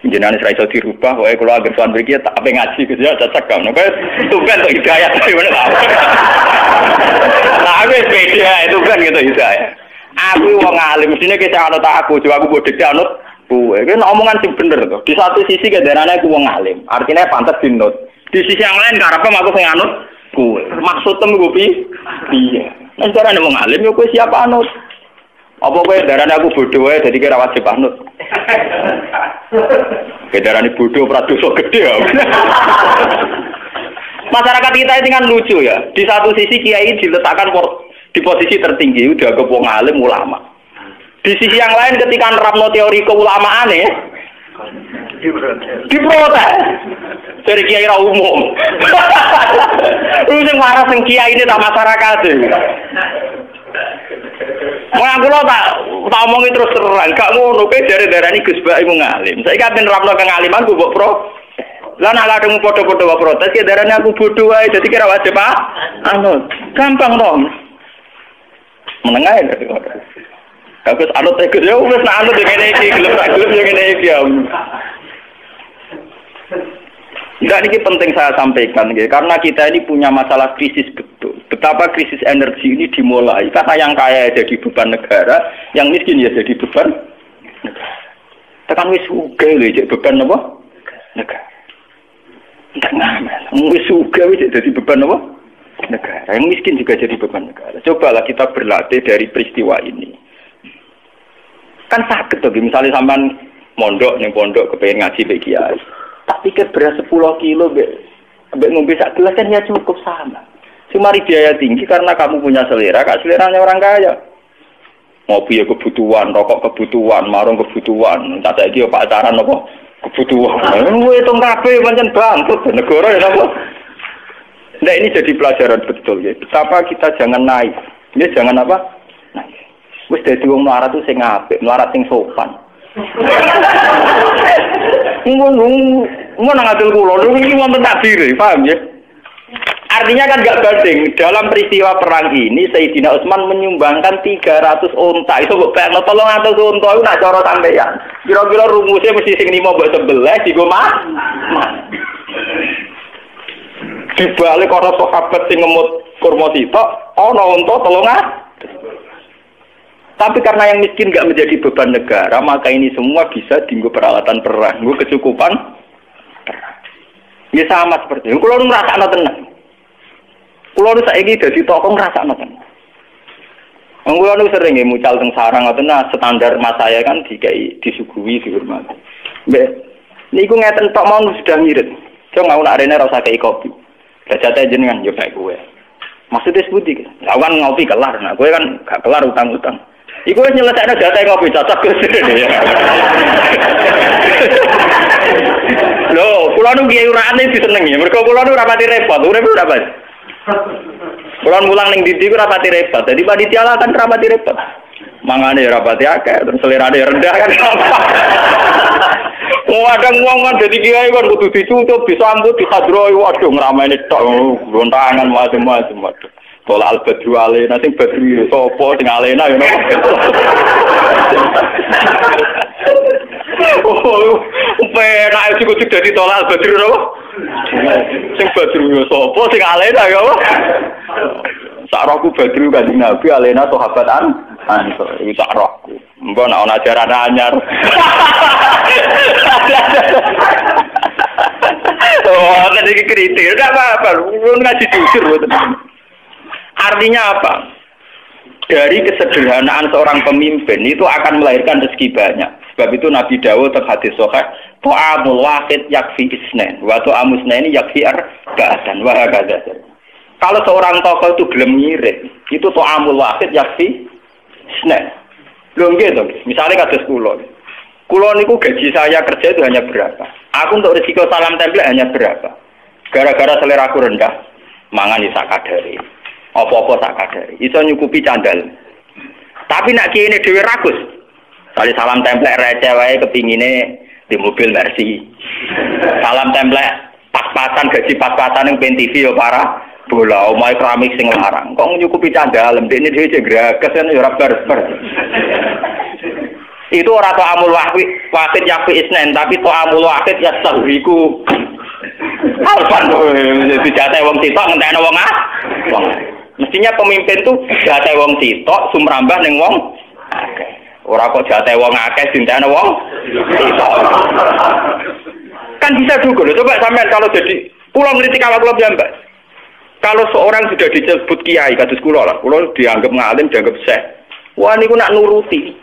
Jenengan Israel iso dirubah, wae kalau agar tuan beri tak apa ngaji gitu ya, cocok kan? Oke, itu kan untuk hidayah, gimana lah? Nah, aku beda, itu kan gitu hidayah. Aku wong alim, mestinya kita anut aku, coba aku bodek anut. Kan omongan sing bener tuh. Di satu sisi kedarane aku wong alim, artinya pantas dinut. Di sisi yang lain karepe aku sing anut kowe. Maksudem ku piye? Nek darane wong alim yo kowe siapa anut? Apa kowe darane aku bodoh wae dadi kira wajib anut? Kedarane bodoh pradosa gede ya. Masyarakat kita ini kan lucu ya. Di satu sisi kiai diletakkan di posisi tertinggi, udah ke wong alim ulama. Di sisi yang lain ketika nerapno teori keulamaan ya diprotes dari kiai ra umum. Lu sing waras sing kiai ini tak masyarakat. Mau aku lo tak omongi terus terang, gak ngono kowe darani Gus Bak iku ngalim. Saiki kan nerapno kengaliman ku mbok pro. Lah nek kadung padha-padha wae protes ya darani aku bodoh wae dadi kira wajib gampang to. Menengah ya. Bagus anut tegas ya wis nak anut ngene iki gelem tak gelem yo ngene iki ya. Enggak, ini penting saya sampaikan, gitu. Karena kita ini punya masalah krisis betul. Betapa krisis energi ini dimulai karena yang kaya jadi beban negara, yang miskin ya jadi beban negara. Tekan wis uga lho jadi beban apa? Negara. Enggak ngamen. Wis uga wis jadi beban apa? Negara. Yang miskin juga jadi beban negara. Cobalah kita berlatih dari peristiwa ini. Kan sakit tuh, misalnya sampean mondok ning pondok kepengen ngaji mbek kiai. Tak pikir beras 10 kilo mbek ngombe sak gelas kan ya cukup sama. Cuma biaya tinggi karena kamu punya selera, kak seleranya orang kaya. Ngopi ya kebutuhan, rokok kebutuhan, marung kebutuhan, tak saiki yo pacaran apa kebutuhan. Kowe tong kabeh pancen bangkrut negara ya apa. Nah ini jadi pelajaran betul ya. Betapa kita jangan naik. Ya jangan apa? Naik. Wis dadi wong melarat tuh sing apik, melarat sing sopan. Ngono ngatur kula, iki wonten takdir, paham ya? Artinya kan enggak banding. Dalam peristiwa perang ini Sayyidina Utsman menyumbangkan 300 unta. Itu kok pengen 300 unta itu nak cara sampeyan. Kira-kira rumusnya mesti sing 5 mbok 11 digo mah. Dibalik ana sahabat sing ngemut kurma sitok, ana unta 300. Tapi karena yang miskin enggak menjadi beban negara, maka ini semua bisa dienggo peralatan perang, nggo kecukupan perang. Ya sama seperti itu. Kulo ngrasakno tenan. Kulo saiki dadi tokoh ngrasakno tenan. Wong kulo sering nggih mucal teng sarang ngoten standar mas saya kan dikai disuguhi dihormati. Mbak niku ngeten tok mau sudah ngirit. Jong aku nak rene ora usah kei kopi. Dajate jenengan yo bae kowe. Maksudnya sepundi? Lah kan ngopi kelar, nah kowe kan gak kelar utang-utang. Iku wis nyelesaikno jatah kopi cocok Gus. Lho, kula nu kiai urane disenengi. Mergo kula nu rapati repot, urip ora apa. Kula mulang ning ndi ku rapati repot. Dadi panitia lah kan rapati repot. Mangane ya rapati akeh, terus selerane rendah kan. Kadang wong kan dadi kiai kan kudu dicucup, disambut, dihadroi, waduh ngrameni tok, gontangan macam-macam waduh. Tolak al-badru alena, sing badru sapa sing alena ya napa. Oh, penak iki kudu dadi tolak al-badru napa? Sing badru sapa sing alena ya apa? Sak rohku badru Kanjeng Nabi alena sahabatan ansor. Iki sak rohku. Mbok nek ana ajaran anyar. Oh, tadi kritik, enggak apa-apa. Lu ngaji jujur betul. Artinya apa? Dari kesederhanaan seorang pemimpin itu akan melahirkan rezeki banyak. Sebab itu Nabi Dawud terhadis sahih, ta'amul wahid yakfi isnain, wa ta'amus isnaini yakfi arba'atan wa hakadha. Kalau seorang tokoh itu gelem nyirik, itu ta'amul wahid yakfi isnain. Lho nggih to, misale kados kula. Kula niku gaji saya kerja itu hanya berapa? Aku untuk resiko salam tempel hanya berapa? Gara-gara selera aku rendah, mangan sak kadare. Apa-apa sak kadare. Iso nyukupi candal. Tapi nak kene dhewe ragus. Kali salam templek receh wae kepingine di mobil Mercy. Salam templek pas-pasan gaji pas-pasan ning Ben TV yo para bola omahe keramik sing larang. Kok nyukupi candal ndekne dhewe grages kan yo ora barbar. Itu ora to amul wahid yakfi isnen tapi to amul wahid ya sahiku. Alfan dijate wong sitok ngentekno wong wong. Mestinya pemimpin tuh jatah wong sitok sumrambah ning wong akeh. Ora kok jatah wong akeh dintekno wong sitok. Kan bisa juga loh. Coba sampean kalau jadi kula ngritik awak kula piyambak. Kalau seorang sudah disebut kiai kados kula lah, kula dianggap ngalim, dianggap syekh. Wah niku nak nuruti.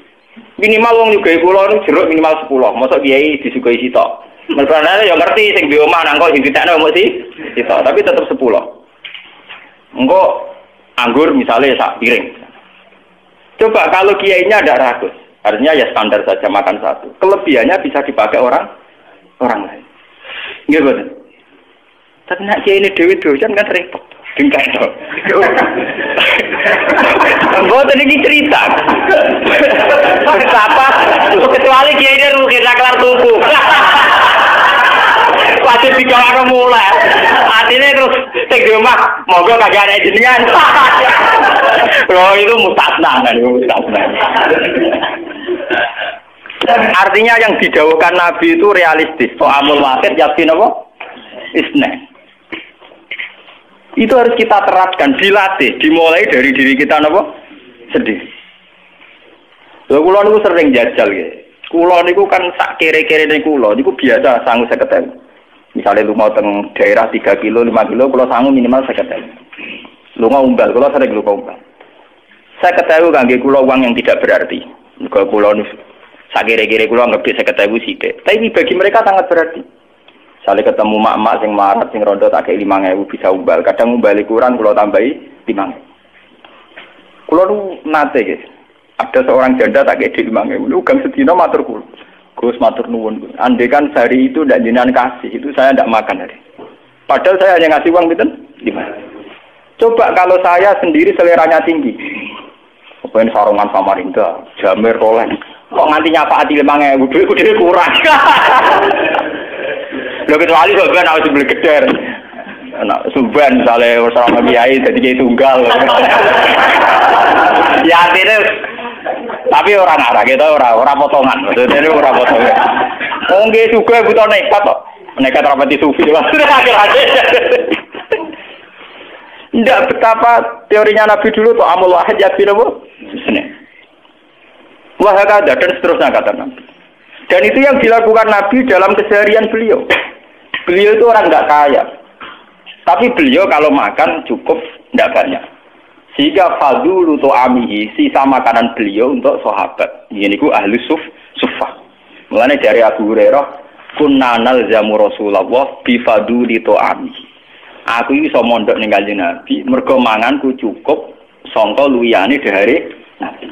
Minimal wong nyugahi kula niku jeruk minimal 10. Mosok kiai disuguhi sitok. Mereka ya ngerti sing di omah nang kok sing ditekno mesti sitok, tapi tetap 10. Engko anggur misalnya sak piring. Coba kalau kiainya ada ragus, artinya ya standar saja makan satu. Kelebihannya bisa dipakai orang lain. Nggih betul. Tapi nak kiai ini dewi dojan kan repot. Tingkat itu. Mboten iki cerita. Betapa kecuali kiai ini rugi kelar tuku. Wajib digawa mulai. Artinya terus sing di omah monggo kagak ana jenengan. Loh itu mustasna kan, mustasna. Artinya yang didhawuhkan Nabi itu realistis. So'amul wahid yakin apa? Isnen. Itu harus kita terapkan, dilatih, dimulai dari diri kita napa? Sendiri. Lha kula niku sering jajal nggih. Kula niku kan sak kere-kerene kula niku biasa sangu 50.000. Misale lunga teng daerah 3 kilo, 5 kilo kula sangu minimal 50.000. Lunga umbal, kula sering lunga umbal. 50.000 kangge kula uang yang tidak berarti. Mergo kula niku sak kere-kere kula ngebis 50.000 sithik. Tapi bagi mereka sangat berarti. Sale ketemu mak-mak sing marat sing rondo tak kei 5.000 bisa umbal. Kadang umbali kurang kula tambahi 5.000. Kula nu nate guys. Ada seorang janda tak kei 5.000. Lu gang sedina matur kula. Gus matur nuwun. Andai kan sehari itu ndak jenengan kasih, itu saya ndak makan hari. Padahal saya hanya ngasih uang pinten? 5. Coba kalau saya sendiri seleranya tinggi. Kepen sarungan Samarinda, Jamir Rolex. Kok nganti nyapaati 5.000 duit dhewe kurang. Lho kecuali sampeyan harus beli geder. Anak Subhan misalnya sama kiai jadi kiai tunggal. Ya artinya tapi orang arah kita orang potongan. Maksudnya ini orang potongan. Wong kiai juga butuh nekat kok. Nekat rapati sufi akhir-akhir. Ndak betapa teorinya Nabi dulu tuh amul wahid yakin apa? Wah ada dan seterusnya kata Nabi. Dan itu yang dilakukan Nabi dalam keseharian beliau. Beliau itu orang nggak kaya, tapi beliau kalau makan cukup tidak banyak. Sehingga fadulu to'amihi, sisa makanan beliau untuk sahabat. Ini ku ahli suffah. Mulanya dari Abu Hurairah, kunna nalzamu Rasulullah bi faduli to'amihi. Aku iso mondok ning Kanjeng Nabi, mergo manganku cukup sangka luyane dari Nabi.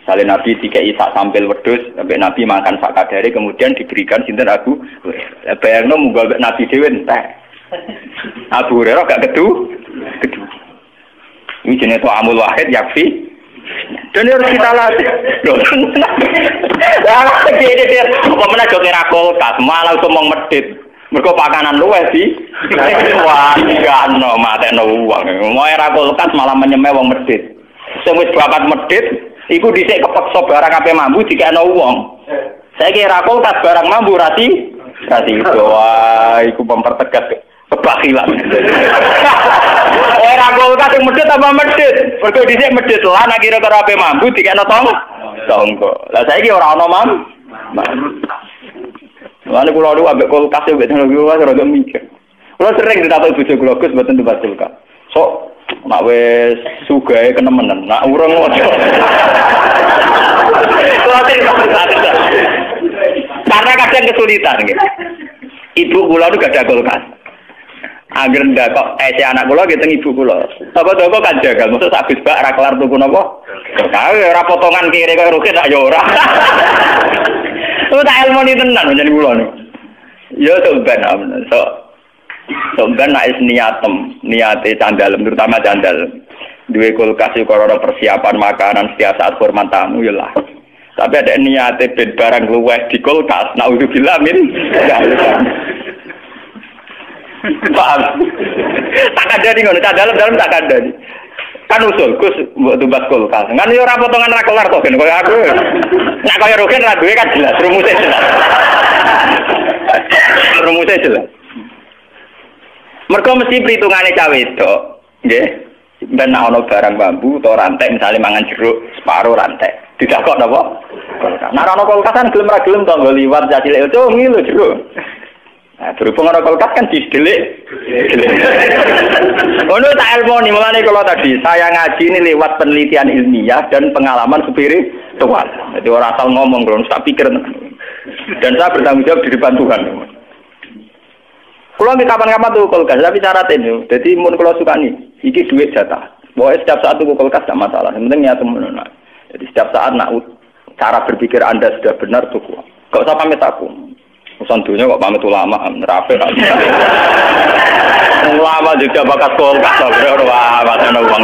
Sale Nabi dikei sak sampel wedhus, sampai Nabi makan sak kadare kemudian diberikan sinten Abu Hurairah. Bayangno munggah Nabi dhewe entek. Abu Hurairah gak kedu. Ini jenis amul wahid yakfi. Dan harus kita latih. Loh. Lah dia apa meneh jo kira kulkas, malah ngomong medhit. Mergo pakanan luwes sih. Wah, gano mateno uang. Mau era kulkas malah menyemeh wong medhit. Sing wis bakat medhit iku dhisik kepeksa barang ape mambu dikene wong. Saiki ra kulkas barang mambu rati wah iku mempertegas kebakilan. Ora kulkas sing medhit apa medhit. Mergo dhisik medhit lah nek kira-kira ape mambu dikene tonggo. Lah saiki ora ana Lalu kalau lu ambek kulkas ya, betul lu harus agak mikir. Kalau sering ditapai bujuk kulkas, betul tu baca kulkas. So, nak wes sugai kenemenan, nak urang wajar. Karena kadang kesulitan, gitu. Ibu kula tu gak ada kulkas. Agar ndak kok si anak kula gitu ibu kula. Apa-apa kan jagal, maksud habis bak ra kelar tuku napa? Kau ora potongan kiri kau rugi tak yo ora. Itu tak ilmu ni tenan jadi kula ni. Ya soban amen. Soban nek niate candalem terutama candal. Duwe kulkas iku ora persiapan makanan setiap saat hormat tamu ya lah. Tapi ada niate ben barang luweh di kulkas, naudzubillah min. Paham? Tak ada di ngono, dalam tak ada di. Kan usul, Gus mbok tumbas kulkas. Kan yo ora potongan ra kelar to ben koyo aku. Nek koyo Rugen ra duwe kan jelas, rumusnya jelas. Rumusnya jelas. Mergo mesti perhitungane cawe itu, nggih. Ben ana barang bambu atau rantai misalnya mangan jeruk separuh rantai. Tidak kok napa? Nek ana kulkas kan gelem ra gelem to nggo liwat cacile itu ngilu jeruk. Nah, berhubung ada kulkas kan didelik. Oh, tak ilmu nih, mulanya kalau tadi saya ngaji ini lewat penelitian ilmiah dan pengalaman spiritual. Jadi orang asal ngomong, kalau saya pikir. Dan saya bertanggung jawab di depan Tuhan. Kalau kapan-kapan tuh kulkas, tapi syarat ini. Jadi mun kalau suka nih, ini duit jatah. Pokoknya setiap saat tuh kulkas tidak masalah. Yang penting ya teman. Jadi setiap saat cara berpikir Anda sudah benar tuh. Gak usah pamit aku. Urusan dunia kok pamit ulama, rapi kan. Ulama juga bakat kulkas, wah, macam uang.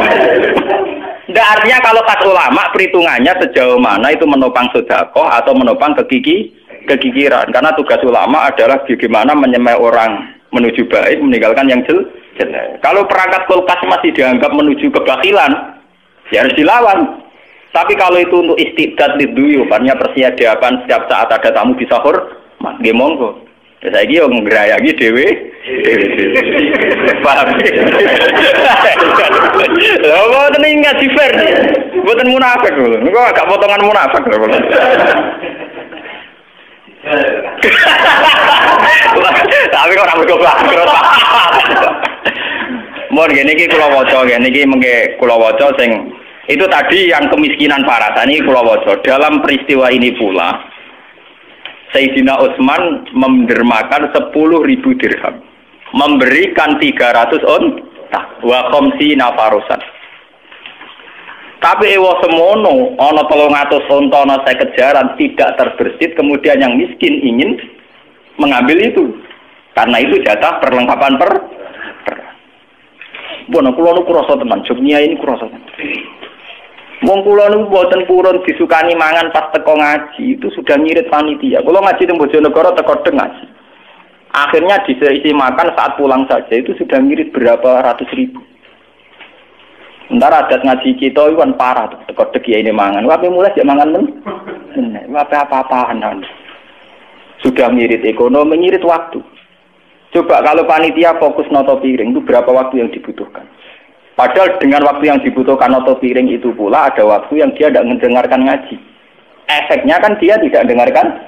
Nggak artinya kalau kas ulama perhitungannya sejauh mana itu menopang sedekah atau menopang kegigiran. Karena tugas ulama adalah bagaimana menyemai orang menuju baik, meninggalkan yang jelek. Kalau perangkat kulkas masih dianggap menuju kebakilan, ya harus dilawan. Tapi kalau itu untuk istiqdat liduyu, artinya persiapan setiap saat ada tamu di sahur, nggih monggo. Saiki yo ngrayangi dhewe. Paham. Lha kok ingat di fair. Mboten munafik lho. Niku agak potongan munafik lho. Tapi kok ora goblok. Mun ngene iki kula waca, ngene iki mengke kula waca sing itu tadi yang kemiskinan parah. Ini kula waca. Dalam peristiwa ini pula Sayyidina Utsman mendermakan 10.000 dirham. Memberikan 300 unta wa khamsina farusan. Tapi ewa semono ana 300 unta ana 50 jaran tidak terbersit, kemudian yang miskin ingin mengambil itu. Karena itu jatah perlengkapan Bono kula niku krasa tenan, jognya ini krasa tenan. Wong kula niku mboten purun disukani mangan pas teko ngaji, itu sudah ngirit panitia. Kula ngaji teng Bojonegoro teko deng ngaji. Akhirnya diisi makan saat pulang saja itu sudah ngirit berapa ratus ribu. Sementara adat ngaji kita itu kan parah tuh, teko deg ya ini mangan. Wae mulai sik mangan men. Apa-apaan. Sudah ngirit ekonomi, ngirit waktu. Coba kalau panitia fokus noto piring itu berapa waktu yang dibutuhkan? Padahal dengan waktu yang dibutuhkan noto piring itu pula ada waktu yang dia tidak mendengarkan ngaji. Efeknya kan dia tidak mendengarkan.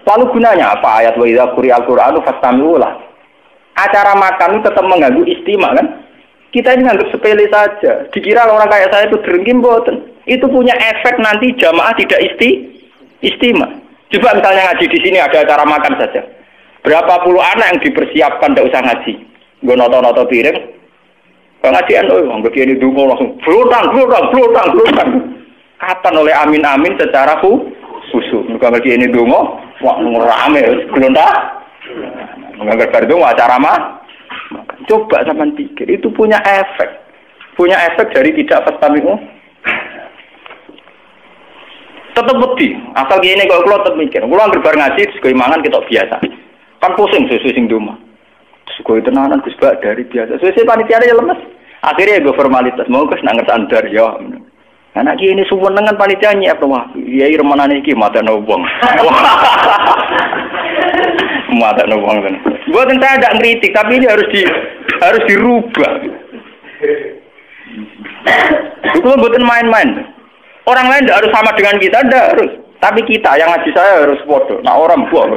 Lalu gunanya apa? Ayat wa idza quri'al Qur'anu fastami'u lah. Acara makan itu tetap mengganggu istimak kan? Kita ini nganggap sepele saja. Dikira orang kayak saya itu drengkim boten. Itu punya efek nanti jamaah tidak istimak. Coba misalnya ngaji di sini ada acara makan saja. Berapa puluh anak yang dipersiapkan tidak usah ngaji. Gue noto-noto piring. Kalau ngajian, nggak ini dulu langsung blutang. Kapan oleh amin secara khusyuk. Kalau ini dulu, wah rame, gelondak. Menganggap itu acara mah. Coba sama pikir, itu punya efek. Punya efek dari tidak fastami'u. Tetap bukti. Asal gini kalau tetap mikir. Kalau berbar ngaji, keimangan kita biasa. Kan pusing sesuai sing duma. Sugoi tenanan Gus Bak dari biasa. Sesuai panitiane ya lemes. Akhirnya gue formalitas mau Gus nang ngersandar ya. Anak ini suwun dengan panitia nyiap wah. Kiai remenane iki matane wong. Matane wong kan. Bukan saya tidak ngritik tapi ini harus dirubah. Itu bukan main-main. Orang lain tidak harus sama dengan kita, tidak harus. Tapi kita yang ngaji saya harus bodoh. Nah orang buah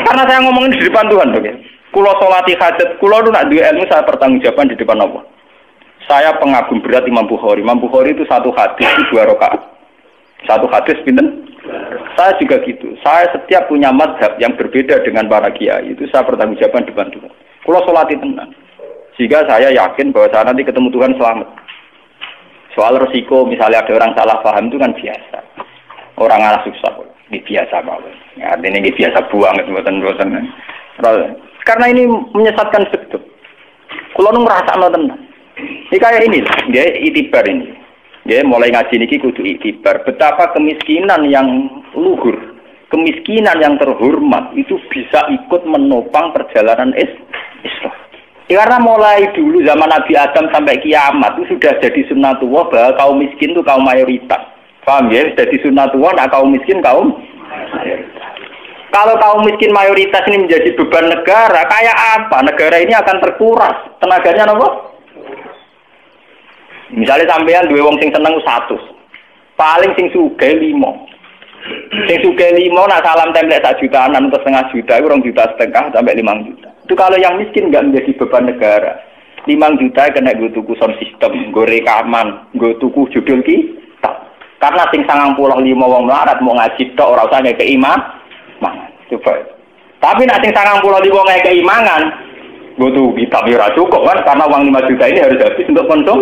karena saya ngomongin di depan Tuhan, oke. Kulo sholati hajat, kulo itu nak dua ilmu saya pertanggungjawaban di depan Allah. Saya pengagum berat Imam Bukhari. Imam Bukhari itu satu hadis itu 2 rakaat. Satu hadis pinten? Saya juga gitu. Saya setiap punya mazhab yang berbeda dengan para kiai itu saya pertanggungjawaban di depan Tuhan. Kulo sholati tenang. Sehingga saya yakin bahwa saya nanti ketemu Tuhan selamat. Soal resiko misalnya ada orang salah paham itu kan biasa. Orang arah susah, ini biasa banget. Ya, ini biasa buang, buatan. Karena ini menyesatkan betul. Kalau ngerasa tenang. Ini kayak ini, dia itibar ini. Dia mulai ngaji niki kudu itibar. Betapa kemiskinan yang luhur, kemiskinan yang terhormat itu bisa ikut menopang perjalanan Islam. Ya, karena mulai dulu zaman Nabi Adam sampai kiamat itu sudah jadi sunnatullah bahwa kaum miskin itu kaum mayoritas. Paham ya? Jadi sunnatullah, nah kaum miskin kaum mayoritas. Kalau kaum miskin mayoritas ini menjadi beban negara, kayak apa? Negara ini akan terkuras. Tenaganya apa? Misalnya sampean dua wong sing seneng 100. Paling sing sugih 5. Sing sugih 5 nak salam template 1 jutaan atau setengah juta, 2,5 juta sampai 5 juta. Itu kalau yang miskin nggak menjadi beban negara. 5 juta kena gue tuku sound system, gue rekaman, gue tuku judul kita. Karena sing 95 wong melarat mau ngaji tok ora usah ngeke imangan. Coba. Tapi nak sing 95 ngeke keimangan, gue tuku kitab ora cukup kan karena uang 5 juta ini harus habis untuk konsum.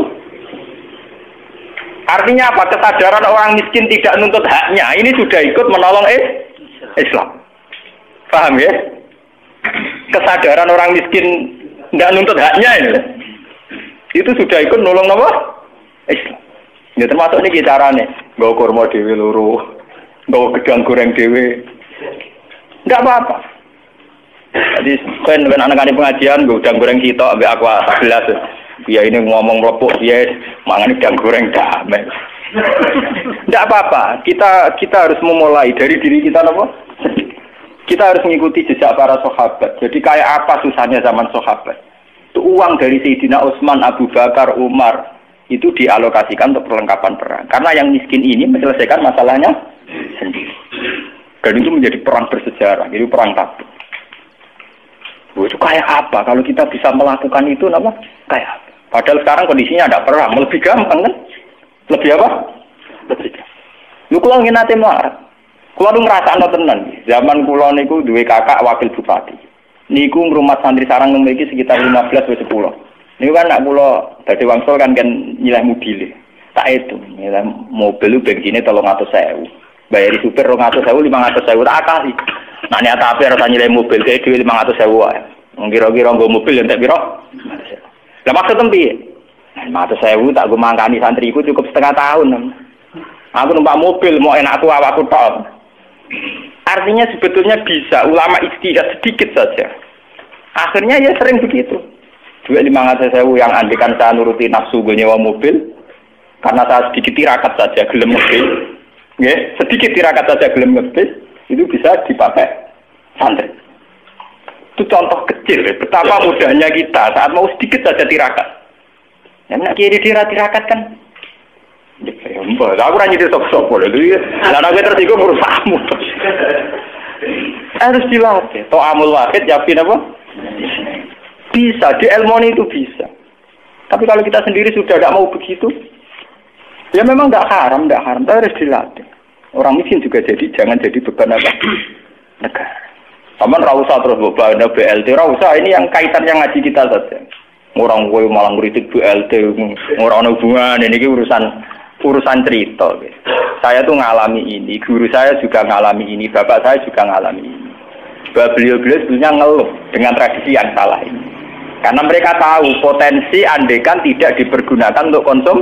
Artinya apa? Kesadaran orang miskin tidak nuntut haknya. Ini sudah ikut menolong Islam. Paham ya? Kesadaran orang miskin tidak nuntut haknya ini. Itu sudah ikut nolong apa? Islam. Ya termasuk ini caranya. Gawa kurma dewe loro. Gawa gedang goreng dewe. Tidak apa-apa. Jadi kan anak-anak pengajian gawa gedang goreng kita ambil aqua 11. Dia ini ngomong lepuk, dia mangan gedang goreng damai. Tidak apa-apa. Kita harus memulai dari diri kita apa? Kita harus mengikuti jejak para sahabat. Jadi kayak apa susahnya zaman sahabat? Itu uang dari Sayyidina Utsman, Abu Bakar, Umar itu dialokasikan untuk perlengkapan perang. Karena yang miskin ini menyelesaikan masalahnya sendiri. Dan itu menjadi perang bersejarah, jadi perang Tabuk. Itu kayak apa? Kalau kita bisa melakukan itu, nama kayak apa? Padahal sekarang kondisinya ada perang, lebih gampang kan? Lebih apa? Lebih gampang. Lu kalau ingin nanti melarat, kalau ngerasa tenan. Zaman kulo niku duwe kakak wakil bupati. Niku ngrumat santri sarang memiliki sekitar 15 ke 10. Niku kan nak kulo dadi wangsul kan nilai mobil. Tak itu, nilai mobil bensinnya 300.000. Bayari supir 200.000, 500.000 tak akali. Nah niat ape ora nilai mobil kayak duwe 500.000 wae. Kira-kira nggo mobil entek piro? Lah maksud piye? 500.000 tak go mangkani santriku cukup setengah tahun. Aku numpak mobil mau enakku awakku tok. Artinya sebetulnya bisa ulama ijtihad sedikit saja. Akhirnya ya sering begitu. 500.000 yang andikan saya nuruti nafsu gue nyewa mobil karena saya sedikit tirakat saja gelem mobil. Ya, sedikit tirakat saja gelem mobil itu bisa dipakai santri. Itu contoh kecil betapa mudahnya kita saat mau sedikit saja tirakat. Yang nak kiri tirakat kan. Ya, mbak, aku ra nyindir sok-sok boleh itu. Lah nek tersinggung urusmu. Harus dilatih. To'amul wahid yakin apa? Bisa, di ilmu itu bisa. Tapi kalau kita sendiri sudah tidak mau begitu, ya memang tidak haram, tapi harus dilatih. Orang miskin juga jangan jadi beban apa? Negara. Taman rausa terus beban BLT, rausa ini yang kaitan yang ngaji kita saja. Orang gue malah ngeritik BLT, orang hubungan ini urusan cerita. Saya tuh ngalami ini, guru saya juga ngalami ini, bapak saya juga ngalami ini. Beliau-beliau sebetulnya ngeluh dengan tradisi yang salah ini. Karena mereka tahu potensi andekan tidak dipergunakan untuk konsum.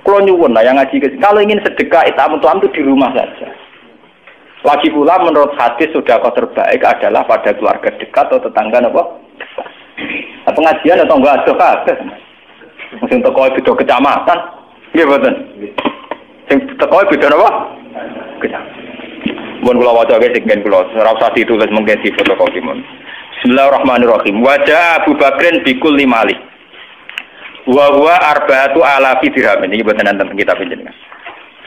Kalau nyuwun lah yang ngaji ke kalau ingin sedekah itam-itam itu di rumah saja. Lagi pula menurut hadis sedekah terbaik adalah pada keluarga dekat atau tetangga apa? Atau pengajian atau enggak ada. Mungkin teko beda kecamatan. Nggih mboten. Sing teko beda apa? Kecamatan. Mun kula waca ge sing kula ora usah ditulis mungkin di fotokopi mun. Bismillahirrahmanirrahim. Wajah Abu Bakrin bikul limali. Wa huwa arba'atu alafi dirham. Ini boten enten kitab jenengan.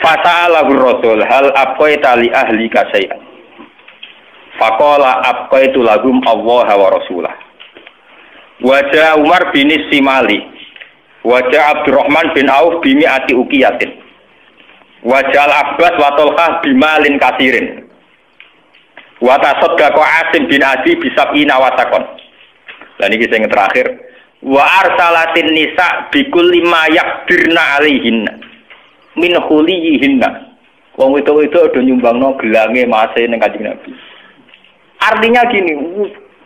Fasa'alahu Rasul hal aqaita li ahlika syai'an. Faqala aqaitu lahum Allah wa rasulah. Wajah Umar bin Simali. Wajah Abdurrahman bin Auf bimi'ati uqiyatin. Wajah Al-Abbas wa Talhah bimalin kasirin. Wa tasaddaqa Asim bin Adi bisab'ina wasaqon. Lah niki sing terakhir, wa arsalatin nisa bikulli ma yaqdirna alaihinna min khulihinna. Wong itu ada nyumbangno gelange mase ning Kanjeng Nabi. Artinya gini,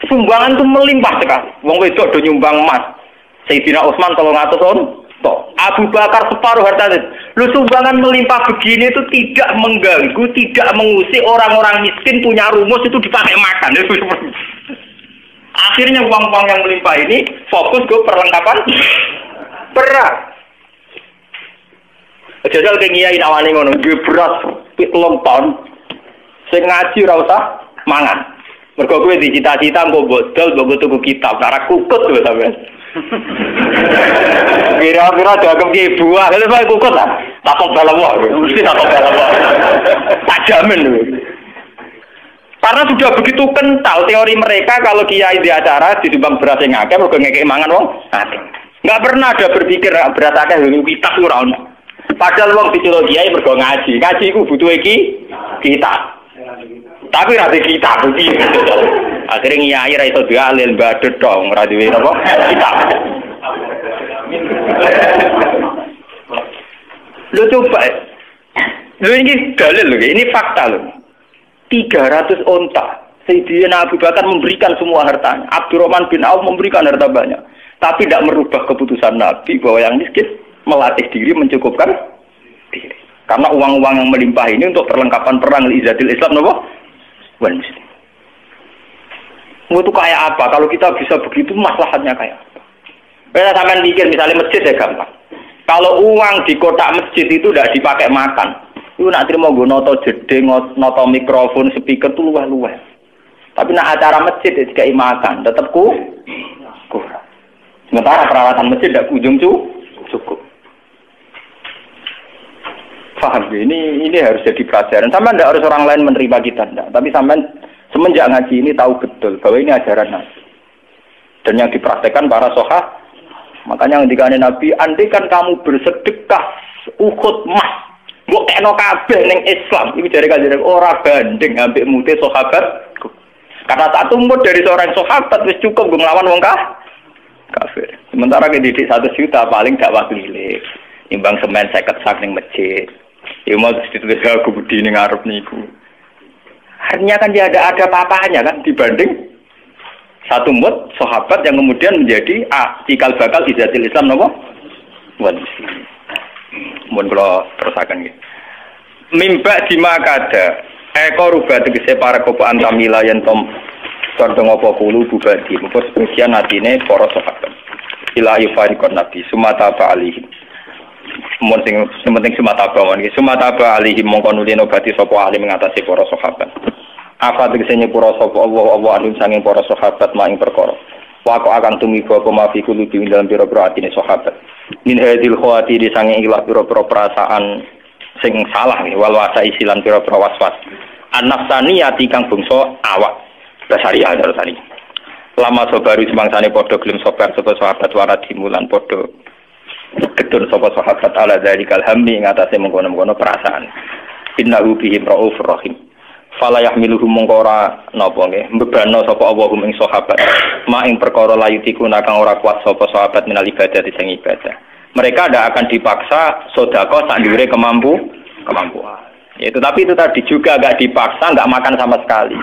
sumbangan itu melimpah sekali. Wong itu ada nyumbang emas. Sayyidina Utsman 300 on. Abu Bakar separuh hartanya. Lu sumbangan melimpah begini itu tidak mengganggu, tidak mengusik orang-orang miskin punya rumus itu dipakai makan. Akhirnya uang-uang yang melimpah ini fokus ke perlengkapan perang. Jajal ke ngiyai nawani ngono, duwe beras 3 ton. Sing ngaji ora usah mangan. Mergo kowe dicita-cita mbok bodol, mbok tuku kitab, ora kukut to sampean. Kira-kira dianggap ki buah, lha saya kukut lah. Takok balawah, mesti takok balawah. Tak jamin lho. Karena sudah begitu kental teori mereka kalau kiai di acara disumbang beras yang akeh mergo ngekek mangan wong akeh. Enggak pernah ada berpikir beras akeh nggo kitab ora ono. Padahal wong diceluk kiai mergo ngaji. Ngaji iku butuh kitab. Tapi ra kitab iki. Akhirnya kiai ra iso dialil badhet dong, ora duwe apa? Kitab. Lu coba. Lu ini dalil lho, ini fakta lho. 300 onta. Sayyidina Abu Bakar memberikan semua hartanya. Abdurrahman bin Auf memberikan harta banyak. Tapi tidak merubah keputusan Nabi bahwa yang miskin melatih diri mencukupkan diri. Karena uang-uang yang melimpah ini untuk perlengkapan perang Izzadil Islam nopo? Wan muslim. Itu kayak apa? Kalau kita bisa begitu maslahatnya kayak apa? Bila sampean mikir misalnya masjid ya gampang. Kalau uang di kotak masjid itu tidak dipakai makan. Iku nak trimo nggo nata jeding, nata mikrofon, speaker tuh luweh-luweh. Tapi nak acara masjid dikai makan, tetep kurang. Sementara peralatan masjid tidak cukup. Paham? Ini harus jadi pelajaran. Sampai tidak harus orang lain menerima kita, enggak. Tapi sampai semenjak ngaji ini tahu betul bahwa ini ajaran Nabi. Dan yang dipraktekkan para sahabat. Makanya ketika Nabi, andai kan kamu bersedekah Uhud mas, mbok kena kabeh ning Islam, iki jare kanjeng ora banding ambek mute sahabat. Karena satu mut dari seorang sahabat wis cukup nglawan wong kafir. Sementara didik 1 juta paling dakwah keliling. Imbang semen 50 sak ning masjid. Ya mau ditulis aku budi ning ngarep niku. Artinya kan dia ada apa-apanya kan dibanding satu mut sahabat yang kemudian menjadi cikal bakal izatil Islam napa? Wan. Mun kula terusaken nggih. Mimba dimakada eko rubah tegese para kopo antamila yen tom condong apa kulu bubadi muga sebagian atine para sahabat ila yufariqon nabi sumata ba alihim mun sing penting sumata ba iki sumata ba alihim mongko nuli nobati sapa ahli mengatasi para sahabat apa tegese nyepura sapa Allah anun sanging para sahabat maing perkara wako akan tumiba apa mafi kulu di dalam pira-pira atine sahabat min hadil khawati di sanging ilah pira-pira perasaan sing salah nih wal wasa isilan pira-pira waswas an-nafsaniyati kang bangsa awak basariah tadi lama sobaru semangsane padha gelem sabar sapa sahabat warat dimulan padha ketun sapa sahabat ala zalikal hammi ing atase mengkono-mengkono perasaan innahu bihim raufur rahim fala yahmiluhum mongko ora napa nggih mbebano sapa Allahum ing sahabat ma ing perkara layutiku kang ora kuat sapa sahabat minal ibadah sing ibadah. Mereka tidak akan dipaksa sodako sak dhuwure kemampuan. Ya, tetapi itu tadi juga nggak dipaksa, nggak makan sama sekali.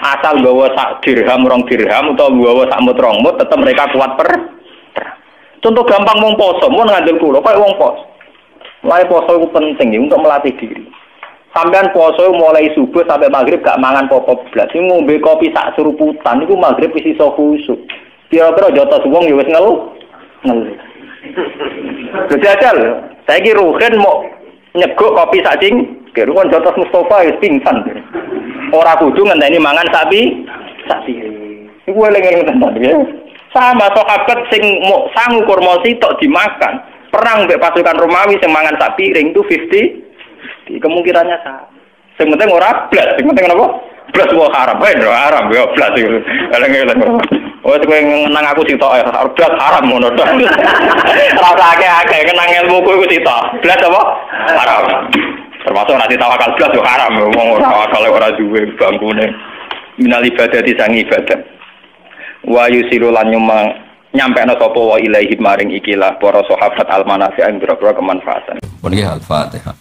Asal bawa sak dirham, 2 dirham atau bawa sak mut 2 mut, tetap mereka kuat Contoh gampang wong poso, mau ngandel kula kayak wong poso. Mulai poso itu penting ya, untuk melatih diri. Sampean poso mulai subuh sampai maghrib gak mangan pokok blas. Sing ngombe kopi sak seruputan iku maghrib wis iso khusuk. Kira-kira jotos wong ya wis ngeluh. Jajal, saya kira Ruhin mau nyeguk kopi sacing, kira kan jotos Mustafa ya pingsan. Orang kudu ngenteni mangan sapi. Iku eling-eling tenan ya. Sama sahabat sing mau sangu kurma sitok dimakan. Perang mbek pasukan Romawi sing mangan sak piring itu 50. Kemungkinannya sama. Sing penting ora blas, sing penting napa? Blas wae haram, haram ya blas iku. Eling-eling. Oh, kowe ngenang aku sitok ya, blas haram ngono to. Ora usah akeh-akeh kenang ilmuku iku sitok. Blas apa? Haram. Termasuk nanti tawakal blas yo haram, wong ora tawakal ora duwe bangkune. Minal ibadah disang ibadah. Wa yusiru lan nyampekno sapa wa ilaihi maring ikilah para sahabat almanafi ing boro-boro kemanfaatan. Pun iki Al-Fatihah.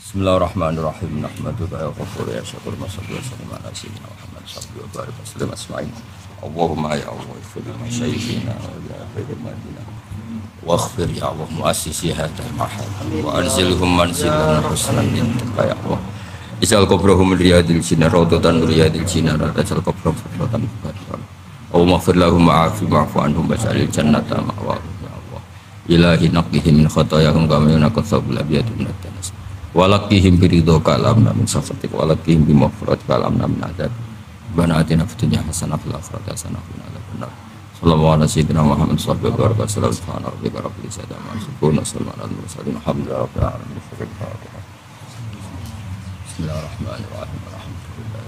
Bismillahirrahmanirrahim. Nahmaduka ya ghafur ya syakur masallu wa sallim ala sayyidina Muhammad sallallahu alaihi wasallam asma'in. Allahumma ya Allah ighfir li masyayikhina wa ya khairil madina. Waghfir ya Allah muassisi hadzal mahal wa anzilhum manzilan husnan indaka ya Allah. Isal qabrahum riyadil jinnah rawdatan riyadil jinnah tajal qabrahum rawdatan fadlan. Allahumma ighfir lahum wa'fu anhum waj'alil jannata ma'wahum ya Allah. Ilahi naqihim min khatayahum kama yunqas sabul abiyatu min ad-danas. Walakihim biridho kalamna min safatik walakihim bimafrat kalamna min adab bana atina fitunya hasanah fil akhirati hasanah wa qina adzabannar. Sallallahu alaihi sayyidina Muhammad sallallahu alaihi wasallam subhana rabbika rabbil izzati amma yasifun wa salamun alal mursalin alhamdulillahi rabbil alamin. Bismillahirrahmanirrahim. Alhamdulillah.